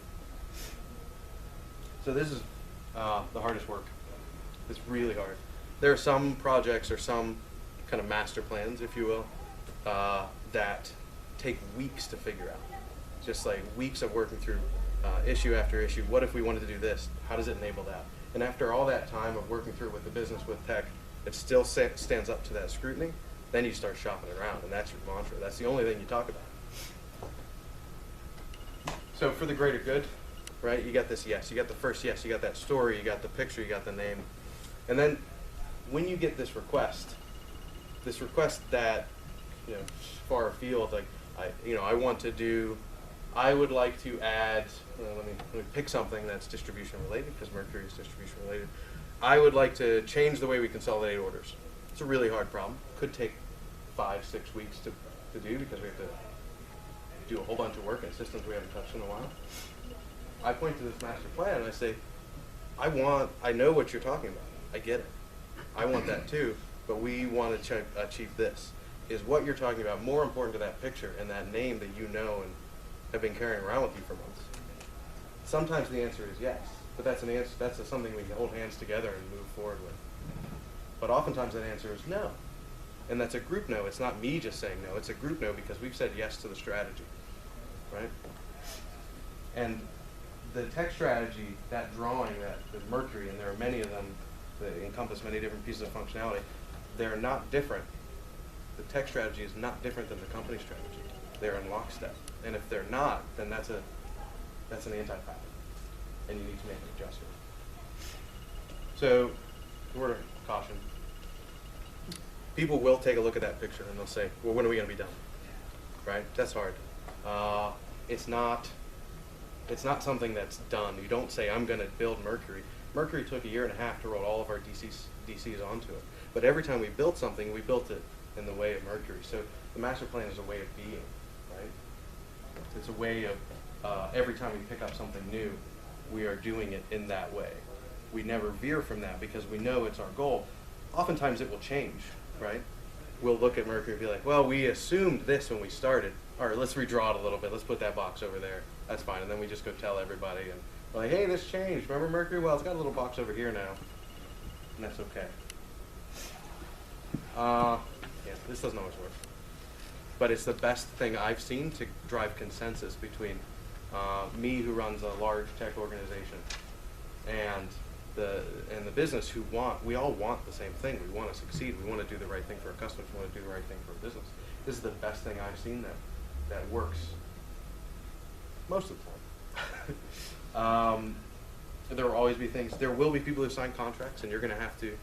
So this is the hardest work. It's really hard. There are some projects or some kind of master plans, if you will, that take weeks to figure out. Just like weeks of working through issue after issue. What if we wanted to do this? How does it enable that? And after all that time of working through it with the business, with tech, it still stands up to that scrutiny. Then you start shopping around, and that's your mantra. That's the only thing you talk about. So for the greater good, right, you got this yes. You got the first yes. You got that story. You got the picture. You got the name. And then when you get this request that, you know, far afield, like, I would like to add, let me pick something that's distribution related, because Mercury is distribution related. I would like to change the way we consolidate orders. It's a really hard problem. Could take 5-6 weeks to do, because we have to do a whole bunch of work in systems we haven't touched in a while. I point to this master plan and I say, I know what you're talking about. I get it. I want that too, but we want to achieve this. Is what you're talking about more important to that picture and that name that you know and have been carrying around with you for months? Sometimes the answer is yes, but that's something we can hold hands together and move forward with. But oftentimes that answer is no. And that's a group no. It's not me just saying no. It's a group no, because we've said yes to the strategy, right? And the tech strategy, that drawing, the Mercury, and there are many of them that encompass many different pieces of functionality, they're not different. The tech strategy is not different than the company strategy. They're in lockstep. And if they're not, then that's an anti-pattern, and you need to make an adjustment. So, word of caution. People will take a look at that picture and they'll say, well, when are we going to be done? Right? That's hard. It's not something that's done. You don't say, I'm going to build Mercury. Mercury took 1.5 years to roll all of our DCs onto it. But every time we built something, we built it in the way of Mercury. So the master plan is a way of being, right? It's a way of, every time we pick up something new, we are doing it in that way. We never veer from that because we know it's our goal. Oftentimes it will change, right? We'll look at Mercury and be like, well, we assumed this when we started. All right, let's redraw it a little bit. Let's put that box over there. That's fine. And then we just go tell everybody, and we're like, hey, this changed. Remember Mercury? Well, it's got a little box over here now. And that's okay. Yeah, this doesn't always work. But it's the best thing I've seen to drive consensus between me, who runs a large tech organization, and the business, we all want the same thing. We want to succeed. We want to do the right thing for our customers. We want to do the right thing for our business. This is the best thing I've seen that works most of the time. There will always be things. There will be people who sign contracts, and you're going to have to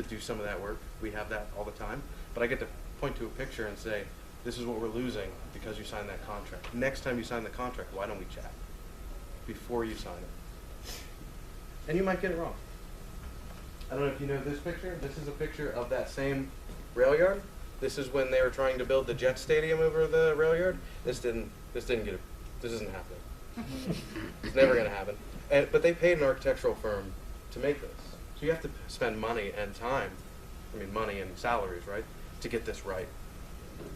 do some of that work. We have that all the time. But I get to point to a picture and say, this is what we're losing because you signed that contract. Next time you sign the contract, why don't we chat before you sign it? And you might get it wrong. I don't know if you know this picture. This is a picture of that same rail yard. This is when they were trying to build the Jet Stadium over the rail yard. This isn't happening. It's never going to happen. But they paid an architectural firm to make this. So you have to spend money and time, money and salaries, right, to get this right.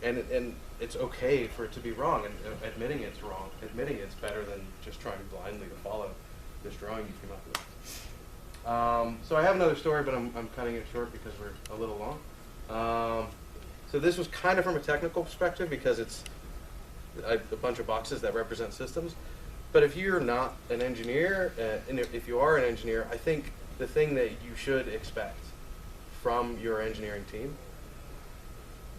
And it's okay for it to be wrong, and admitting it's wrong, admitting it's better than just trying blindly to follow this drawing you came up with. So I have another story, but I'm cutting it short because we're a little long. So this was kind of from a technical perspective because it's a bunch of boxes that represent systems. But if you're not an engineer, and if you are an engineer, I think the thing that you should expect from your engineering team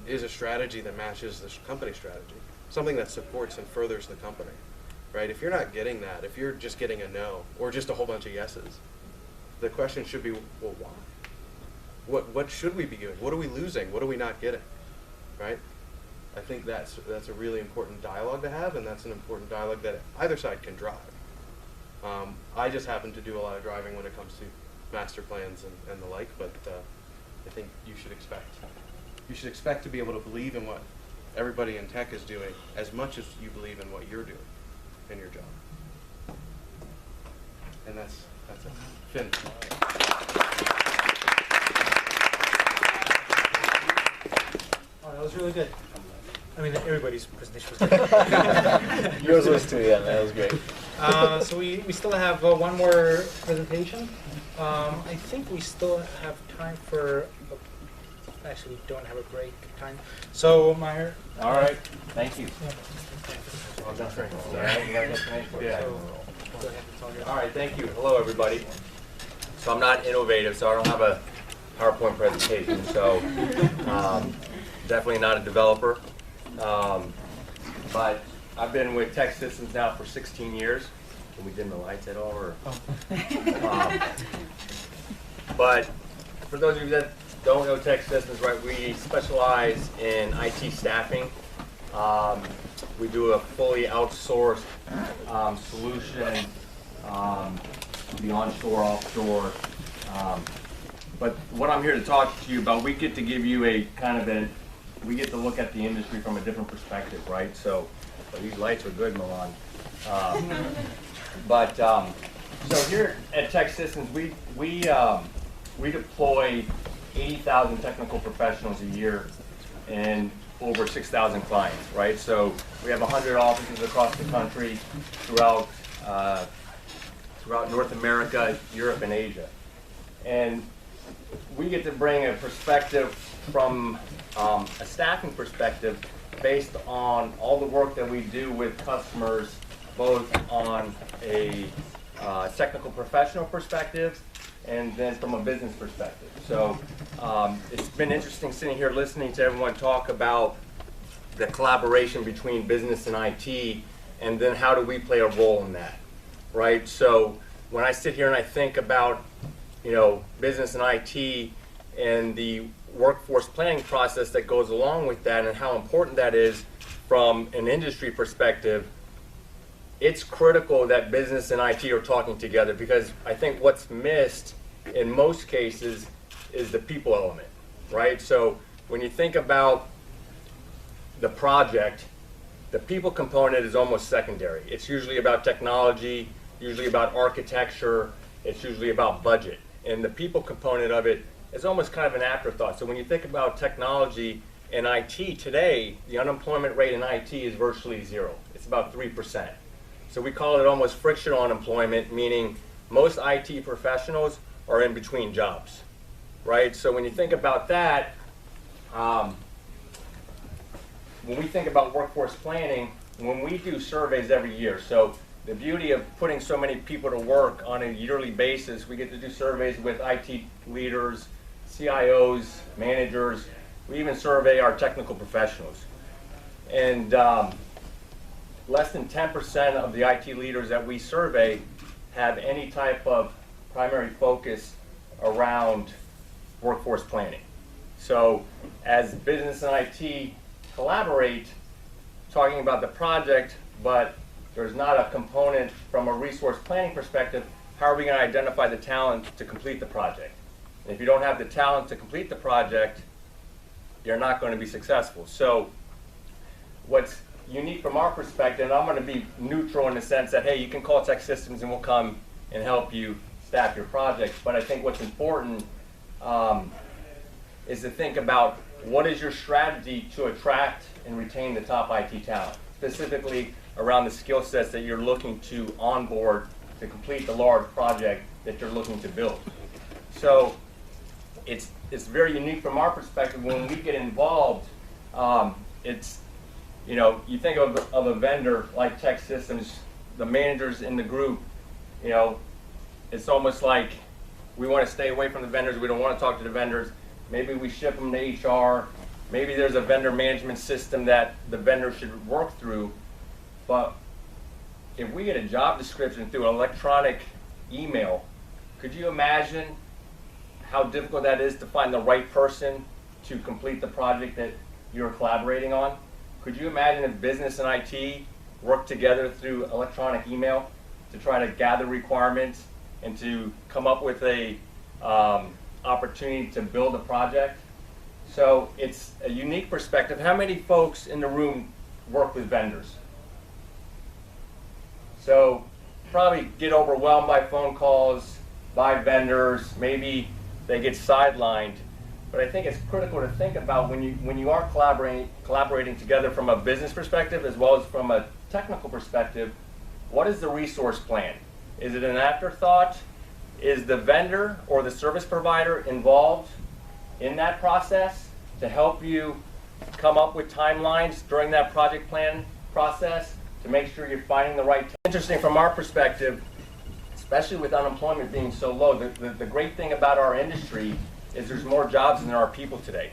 is a strategy that matches the company strategy, something that supports and furthers the company, right? If you're not getting that, if you're just getting a no or just a whole bunch of yeses, the question should be, well, why? What should we be doing? What are we losing? What are we not getting, right? I think that's a really important dialogue to have, and that's an important dialogue that either side can drive. I just happen to do a lot of driving when it comes to master plans and the like, but I think you should expect to be able to believe in what everybody in tech is doing as much as you believe in what you're doing in your job. And that's it. Finn. Oh, that was really good. Everybody's presentation was good. Yours was too, yeah, that was great. So we still have one more presentation. I think we still have time for actually don't have a break time. So Meyer. All right, thank you. Yeah. All right, you guys have to So, make- go ahead, it's all yours. All right, thank you. Hello, everybody. So I'm not innovative, so I don't have a PowerPoint presentation, so definitely not a developer. But I've been with Tech Systems now for 16 years. Can we dim the lights at all? Or? But for those of you that don't know Tech Systems, right, we specialize in IT staffing. We do a fully outsourced solution, the onshore, offshore. But what I'm here to talk to you about, we get to give you a kind of we get to look at the industry from a different perspective, right? So these lights are good, Milan. So here at Tech Systems, we deploy 80,000 technical professionals a year and over 6,000 clients, right? So we have 100 offices across the country throughout North America, Europe, and Asia. And we get to bring a perspective from a staffing perspective based on all the work that we do with customers, both on a technical professional perspective and then from a business perspective. So it's been interesting sitting here listening to everyone talk about the collaboration between business and IT, and then how do we play a role in that, right? So when I sit here and I think about, business and IT and the workforce planning process that goes along with that and how important that is from an industry perspective, it's critical that business and IT are talking together, because I think what's missed in most cases is the people element, right? So when you think about the project, the people component is almost secondary. It's usually about technology, usually about architecture, it's usually about budget. And the people component of it is almost kind of an afterthought. So when you think about technology and IT today, the unemployment rate in IT is virtually zero. It's about 3%. So we call it almost frictional unemployment, meaning most IT professionals are in between jobs, right? So when you think about that, when we think about workforce planning, when we do surveys every year, so the beauty of putting so many people to work on a yearly basis, we get to do surveys with IT leaders, CIOs, managers. We even survey our technical professionals. And less than 10% of the IT leaders that we survey have any type of primary focus around workforce planning. So as business and IT collaborate, talking about the project, but there's not a component from a resource planning perspective, how are we going to identify the talent to complete the project? And if you don't have the talent to complete the project, you're not going to be successful. So what's unique from our perspective, and I'm going to be neutral in the sense that, hey, you can call Tech Systems and we'll come and help you staff your project. But I think what's important is to think about what is your strategy to attract and retain the top IT talent, specifically around the skill sets that you're looking to onboard to complete the large project that you're looking to build. So it's very unique from our perspective. When we get involved, it's, you think of a vendor like Tech Systems, the managers in the group, it's almost like we want to stay away from the vendors. We don't want to talk to the vendors. Maybe we ship them to HR. Maybe there's a vendor management system that the vendor should work through. But if we get a job description through an electronic email, could you imagine how difficult that is to find the right person to complete the project that you're collaborating on? Could you imagine if business and IT work together through electronic email to try to gather requirements and to come up with a opportunity to build a project? So it's a unique perspective. How many folks in the room work with vendors? So probably get overwhelmed by phone calls, by vendors, maybe they get sidelined. But I think it's critical to think about when you are collaborating together from a business perspective as well as from a technical perspective, what is the resource plan? Is it an afterthought? Is the vendor or the service provider involved in that process? to help you come up with timelines during that project plan process to make sure you're finding the right. Interesting from our perspective, especially with unemployment being so low, the great thing about our industry is there's more jobs than there are people today.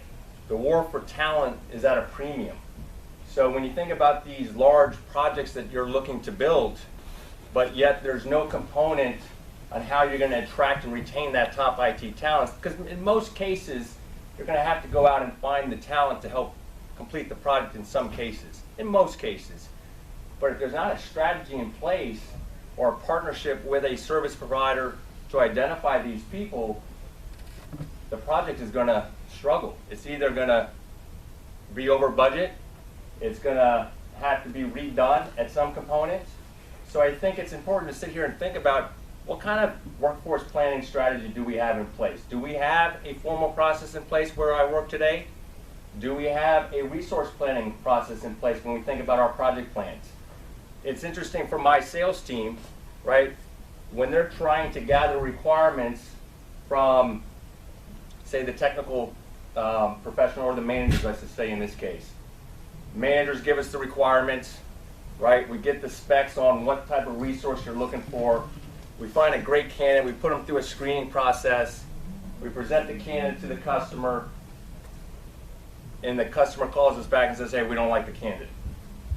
The war for talent is at a premium. So when you think about these large projects that you're looking to build, but yet there's no component on how you're going to attract and retain that top IT talent, because in most cases, you're going to have to go out and find the talent to help complete the project in some cases, in most cases. But if there's not a strategy in place or a partnership with a service provider to identify these people, the project is going to struggle. It's either going to be over budget, it's going to have to be redone at some components. So I think it's important to sit here and think about what kind of workforce planning strategy do we have in place? Do we have a formal process in place where I work today? Do we have a resource planning process in place when we think about our project plans? It's interesting for my sales team, right? When they're trying to gather requirements from, say, the technical professional or the managers, let's just say in this case. Managers give us the requirements, right? We get the specs on what type of resource you're looking for. We find a great candidate, we put them through a screening process, we present the candidate to the customer, and the customer calls us back and says, hey, we don't like the candidate,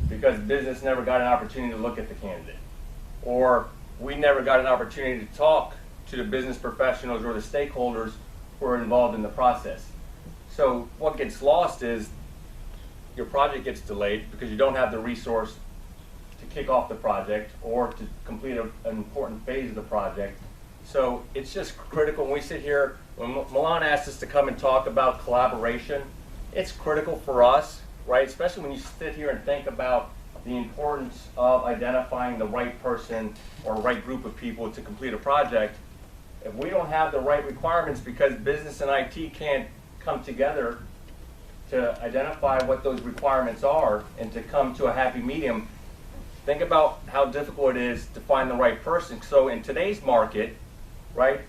because business never got an opportunity to look at the candidate. Or we never got an opportunity to talk to the business professionals or the stakeholders who are involved in the process. So what gets lost is your project gets delayed because you don't have the resource to kick off the project or to complete an important phase of the project. So it's just critical when we sit here, when Milan asked us to come and talk about collaboration, it's critical for us, right? Especially when you sit here and think about the importance of identifying the right person or right group of people to complete a project. If we don't have the right requirements because business and IT can't come together to identify what those requirements are and to come to a happy medium, think about how difficult it is to find the right person. So in today's market, right,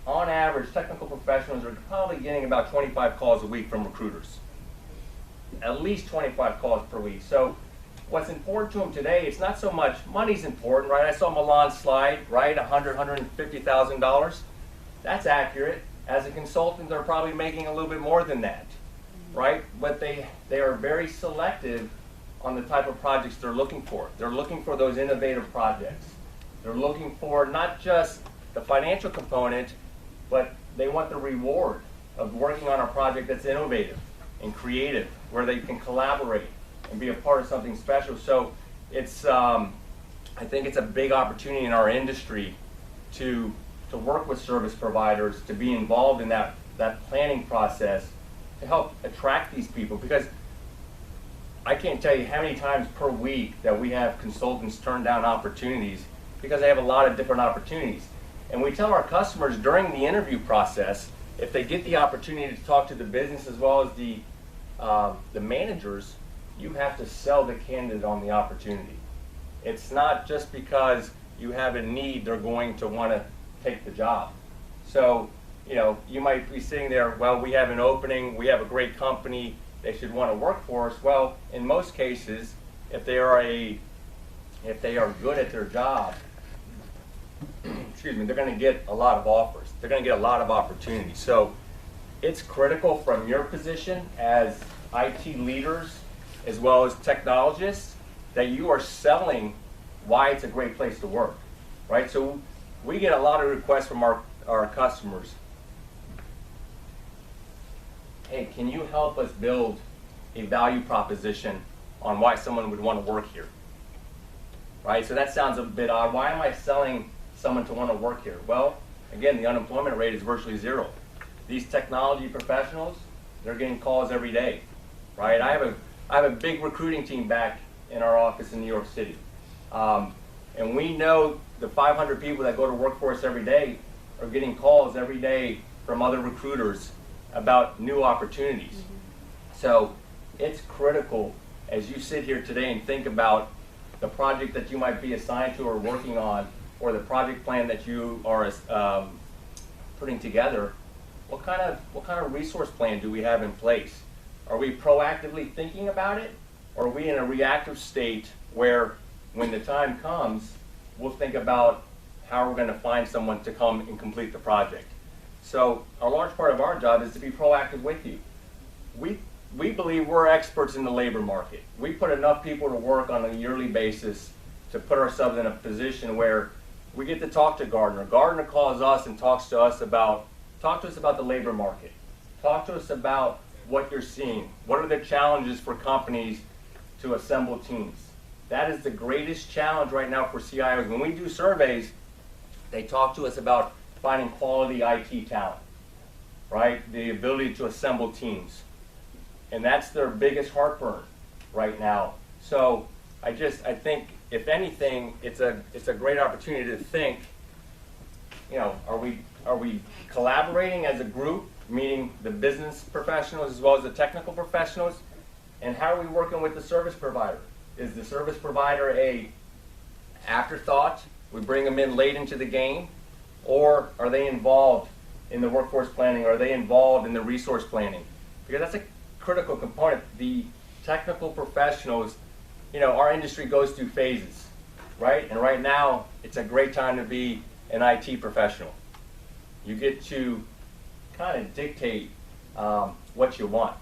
on average, technical professionals are probably getting about 25 calls a week from recruiters. At least 25 calls per week. So what's important to them today, it's not so much money's important, right? I saw Milan's slide, right? $150,000. That's accurate. As a consultant, they're probably making a little bit more than that, right? But they are very selective on the type of projects they're looking for. They're looking for those innovative projects. They're looking for not just the financial component, but they want the reward of working on a project that's innovative and creative, where they can collaborate and be a part of something special. So it's, I think it's a big opportunity in our industry to work with service providers, to be involved in that planning process, to help attract these people. Because I can't tell you how many times per week that we have consultants turn down opportunities because they have a lot of different opportunities. And we tell our customers during the interview process, if they get the opportunity to talk to the business as well as the managers, you have to sell the candidate on the opportunity. It's not just because you have a need they're going to want to take the job. So, you know, you might be sitting there, well, we have an opening, we have a great company, they should want to work for us. Well, in most cases, if they are good at their job, excuse me, they're going to get a lot of offers. They're going to get a lot of opportunities. So it's critical from your position as IT leaders as well as technologists that you are selling why it's a great place to work, right? So we get a lot of requests from our customers. Hey, can you help us build a value proposition on why someone would want to work here? Right? So that sounds a bit odd. Why am I selling someone to want to work here? Well, again, the unemployment rate is virtually zero. These technology professionals, they're getting calls every day, right? I have a big recruiting team back in our office in New York City. And we know the 500 people that go to work for us every day are getting calls every day from other recruiters about new opportunities. So it's critical as you sit here today and think about the project that you might be assigned to or working on, or the project plan that you are putting together, what kind of resource plan do we have in place? Are we proactively thinking about it, or are we in a reactive state where, when the time comes, we'll think about how we're going to find someone to come and complete the project? So a large part of our job is to be proactive with you. We believe we're experts in the labor market. We put enough people to work on a yearly basis to put ourselves in a position where we get to talk to Gardner. Gardner calls us and talk to us about the labor market. Talk to us about what you're seeing. What are the challenges for companies to assemble teams? That is the greatest challenge right now for CIOs. When we do surveys, they talk to us about finding quality IT talent, right? The ability to assemble teams. And that's their biggest heartburn right now. So I think, if anything, it's a great opportunity to think, are we collaborating as a group, meaning the business professionals as well as the technical professionals? And how are we working with the service provider? Is the service provider a afterthought? We bring them in late into the game? Or are they involved in the workforce planning? Are they involved in the resource planning? Because that's a critical component. The technical professionals, our industry goes through phases, right? And right now, it's a great time to be an IT professional. You get to kind of dictate what you want.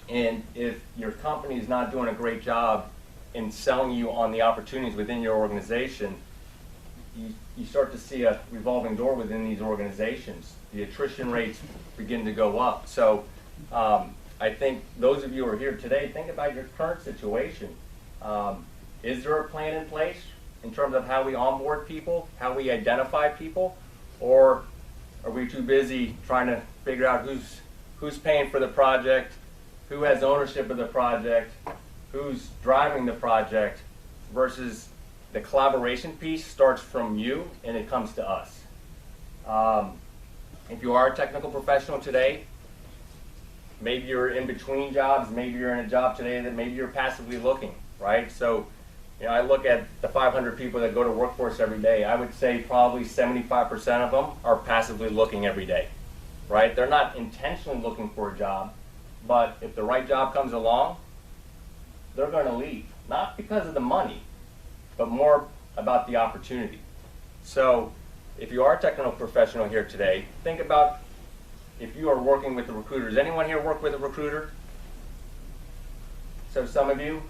And if your company is not doing a great job in selling you on the opportunities within your organization, you start to see a revolving door within these organizations. The attrition rates begin to go up. So I think those of you who are here today, think about your current situation. Is there a plan in place in terms of how we onboard people, how we identify people, or are we too busy trying to figure out who's paying for the project, who has ownership of the project, who's driving the project, versus the collaboration piece starts from you and it comes to us. If you are a technical professional today, maybe you're in between jobs, maybe you're in a job today that maybe you're passively looking, right? So, I look at the 500 people that go to Workforce every day. I would say probably 75% of them are passively looking every day, right? They're not intentionally looking for a job, but if the right job comes along, they're going to leave. Not because of the money, but more about the opportunity. So if you are a technical professional here today, think about if you are working with a recruiter. Does anyone here work with a recruiter? So some of you.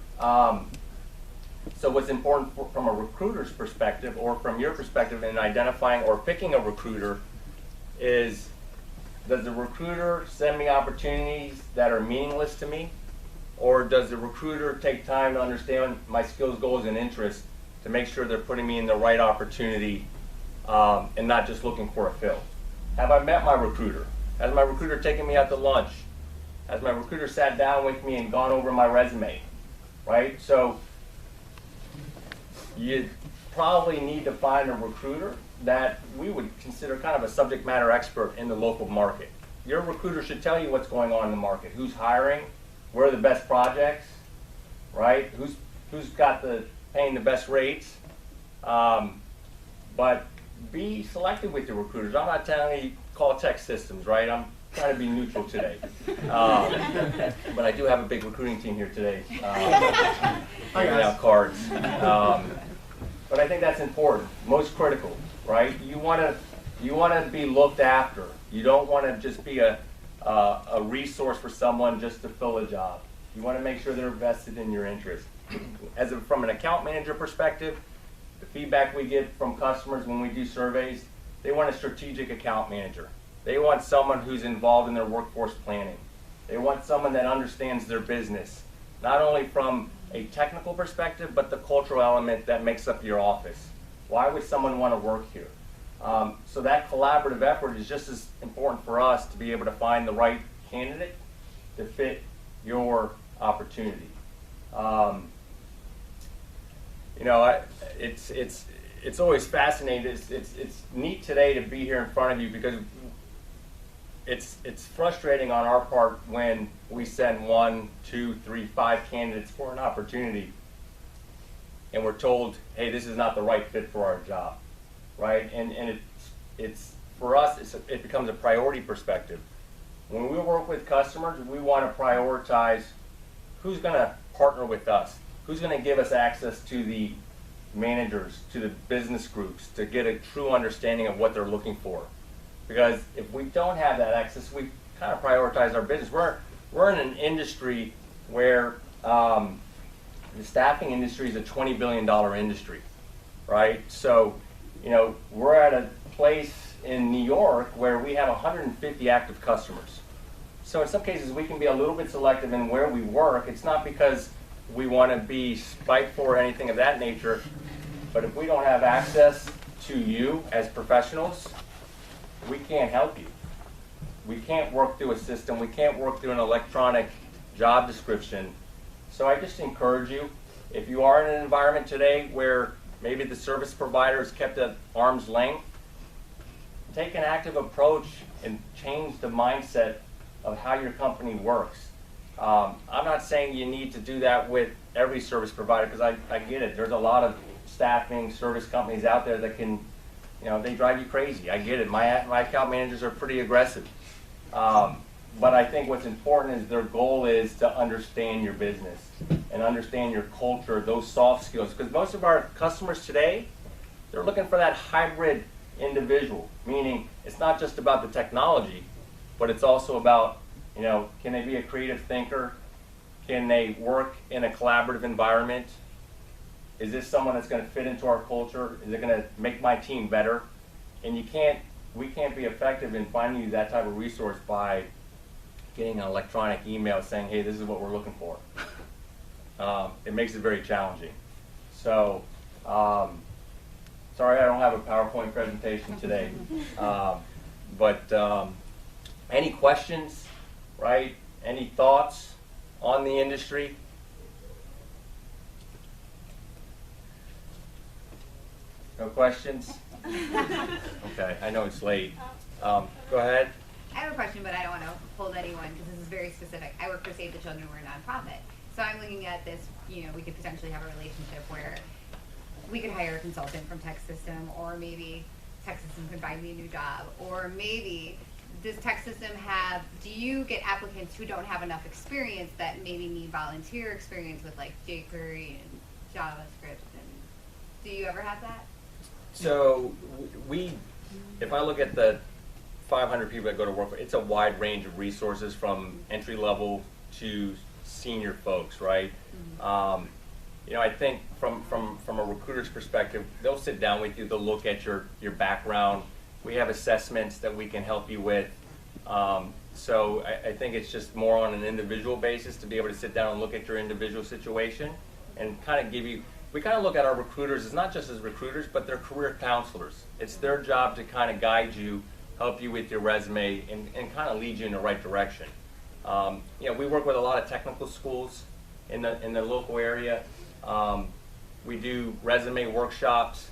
So what's important from a recruiter's perspective, or from your perspective in identifying or picking a recruiter, is, does the recruiter send me opportunities that are meaningless to me? Or does the recruiter take time to understand my skills, goals, and interests to make sure they're putting me in the right opportunity and not just looking for a fill? Have I met my recruiter? Has my recruiter taken me out to lunch? Has my recruiter sat down with me and gone over my resume? Right? So you probably need to find a recruiter that we would consider kind of a subject matter expert in the local market. Your recruiter should tell you what's going on in the market, who's hiring, where are the best projects, right? Who's got paying the best rates. But be selective with your recruiters. I'm not telling you call tech systems, right? I'm trying to be neutral today. But I do have a big recruiting team here today. Giving out cards. But I think that's important, most critical, right? You want to be looked after. You don't want to just be a resource for someone just to fill a job. You want to make sure they're vested in your interest. From an account manager perspective, the feedback we get from customers when we do surveys, they want a strategic account manager. They want someone who's involved in their workforce planning. They want someone that understands their business, not only from a technical perspective, but the cultural element that makes up your office. Why would someone want to work here? So that collaborative effort is just as important for us to be able to find the right candidate to fit your opportunity. It's always fascinating. It's neat today to be here in front of you, because it's frustrating on our part when we send 1, 2, 3, 5 candidates for an opportunity and we're told, hey, this is not the right fit for our job, right? And it's for us, it becomes a priority perspective. When we work with customers, we want to prioritize who's going to partner with us, who's going to give us access to the managers, to the business groups, to get a true understanding of what they're looking for. Because if we don't have that access, we kind of prioritize our business. We're in an industry where the staffing industry is a $20 billion industry, right? So, you know, we're at a place in New York where we have 150 active customers. So in some cases, we can be a little bit selective in where we work. It's not because we want to be spiteful or anything of that nature, but if we don't have access to you as professionals, we can't help you. We can't work through a system. We can't work through an electronic job description. So I just encourage you, if you are in an environment today where maybe the service provider is kept at arm's length, take an active approach and change the mindset of how your company works. I'm not saying you need to do that with every service provider, because I get it. There's a lot of staffing service companies out there that can, you know, they drive you crazy. I get it. My account managers are pretty aggressive. But I think what's important is their goal is to understand your business and understand your culture, those soft skills. Because most of our customers today, they're looking for that hybrid individual, meaning it's not just about the technology, but it's also about, you know, can they be a creative thinker? Can they work in a collaborative environment? Is this someone that's going to fit into our culture? Is it going to make my team better? And we can't be effective in finding you that type of resource by getting an electronic email saying, hey, this is what we're looking for. It makes it very challenging. So, sorry I don't have a PowerPoint presentation today. But any questions, right? Any thoughts on the industry? No questions? Okay, I know it's late. Go ahead. I have a question, but I don't want to hold anyone because this is very specific. I work for Save the Children. We're a nonprofit. So I'm looking at this, you know, we could potentially have a relationship where we could hire a consultant from Tech System, or maybe Tech System could find me a new job, or maybe does Tech System have, do you get applicants who don't have enough experience that maybe need volunteer experience with like jQuery and JavaScript, and do you ever have that? So if I look at the 500 people that go to work for, it's a wide range of resources from entry level to senior folks, right? Mm-hmm. You know, I think from a recruiter's perspective, they'll sit down with you, they'll look at your background. We have assessments that we can help you with. So I think it's just more on an individual basis to be able to sit down and look at your individual situation and kind of give you, we kind of look at our recruiters as not just as recruiters, but they're career counselors. It's their job to kind of guide you, help you with your resume, and kind of lead you in the right direction. You know, we work with a lot of technical schools in the local area. We do resume workshops.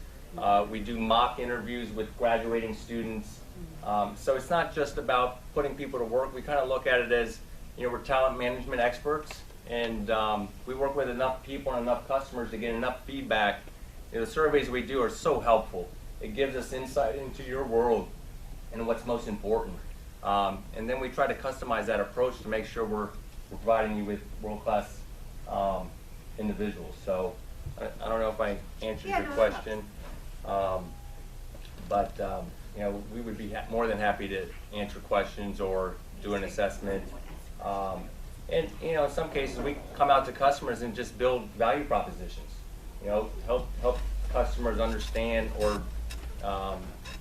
We do mock interviews with graduating students. So it's not just about putting people to work. We kind of look at it as, you know, we're talent management experts, and we work with enough people and enough customers to get enough feedback. You know, the surveys we do are so helpful. It gives us insight into your world and what's most important. And then we try to customize that approach to make sure we're providing you with world-class individuals. So I don't know if I answered your question, but you know, we would be more than happy to answer questions or do an assessment. And you know, in some cases, we come out to customers and just build value propositions. You know, help customers understand or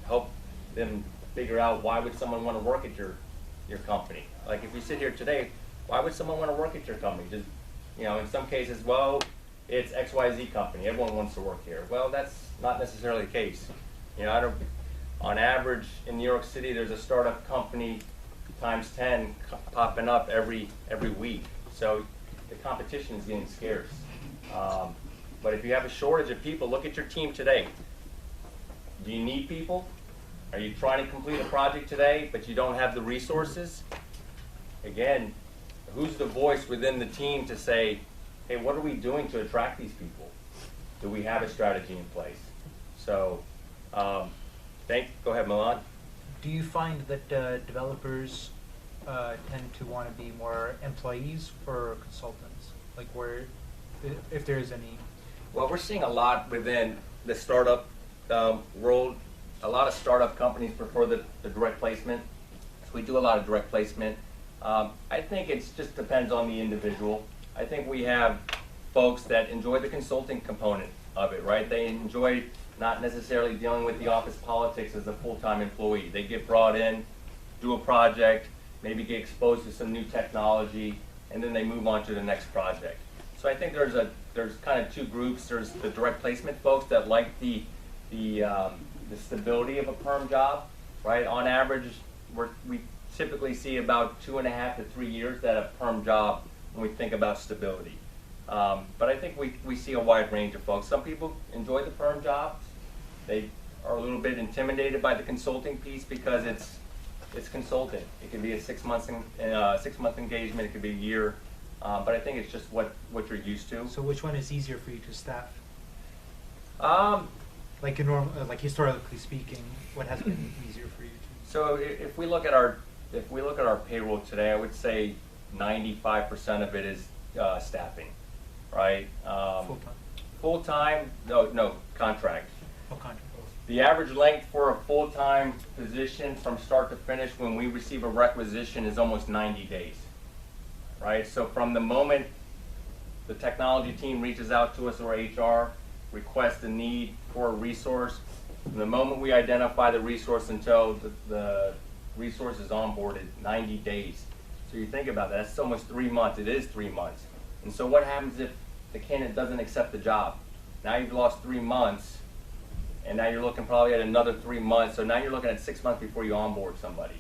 help them figure out why would someone want to work at your company. Like if you sit here today, why would someone want to work at your company? Just, you know, in some cases, well, it's XYZ company. Everyone wants to work here. Well, that's not necessarily the case. You know, on average in New York City, there's a startup company times 10 popping up every week. So the competition is getting scarce. But if you have a shortage of people, look at your team today. Do you need people? Are you trying to complete a project today, but you don't have the resources? Again, who's the voice within the team to say, hey, what are we doing to attract these people? Do we have a strategy in place? So, go ahead, Milan. do you find that developers tend to want to be more employees or consultants? Like where, if there is any. Well, we're seeing a lot within the startup world. A lot of startup companies prefer the direct placement. So we do a lot of direct placement. I think it just depends on the individual. I think we have folks that enjoy the consulting component of it, right? They enjoy not necessarily dealing with the office politics as a full-time employee. They get brought in, do a project, maybe get exposed to some new technology, and then they move on to the next project. So I think there's kind of two groups. There's the direct placement folks that like the stability of a perm job, right? On average, we typically see about 2.5 to 3 years that a perm job when we think about stability. But I think we see a wide range of folks. Some people enjoy the perm jobs. They are a little bit intimidated by the consulting piece because it's consulting. It could be a 6-month engagement. It could be a year. But I think it's just what you're used to. So which one is easier for you to staff? Um, Like like historically speaking, what has been easier for you to? So if we look at our payroll today, I would say 95% of it is staffing, right? Full time. Full time, no contract. Oh, contract. The average length for a full-time position from start to finish when we receive a requisition is almost 90 days, right? So from the moment the technology team reaches out to us or HR, requests a need for a resource, from the moment we identify the resource until the resource is onboarded, 90 days. So you think about that, that's almost 3 months. It is 3 months. And so what happens if the candidate doesn't accept the job? Now you've lost 3 months, and now you're looking probably at another 3 months. So now you're looking at 6 months before you onboard somebody.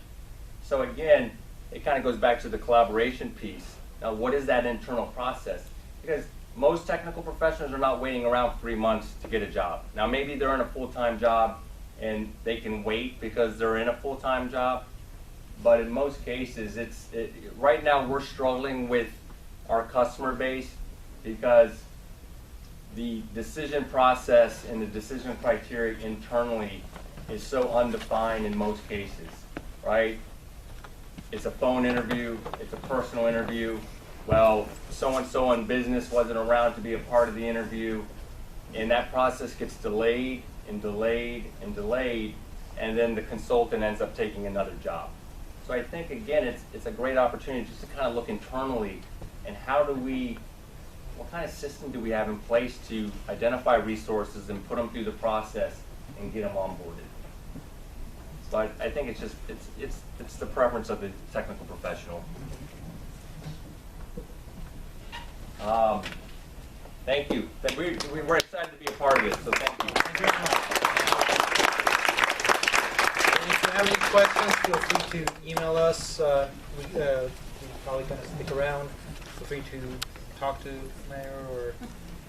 So again, it kind of goes back to the collaboration piece. Now, what is that internal process? Because most technical professionals are not waiting around 3 months to get a job. Now, maybe they're in a full-time job and they can wait because they're in a full-time job. But in most cases, right now we're struggling with our customer base because the decision process and the decision criteria internally is so undefined in most cases, right? It's a phone interview, it's a personal interview. Well, so-and-so in business wasn't around to be a part of the interview, and that process gets delayed and delayed and delayed, and then the consultant ends up taking another job. So I think, again, it's a great opportunity just to kind of look internally and what kind of system do we have in place to identify resources and put them through the process and get them onboarded. So I think it's the preference of the technical professional. Thank you. We're excited to be a part of it, so thank you. Thank you very much. And if you have any questions, feel free to email us. We're probably going to stick around. Feel free to talk to Mayor or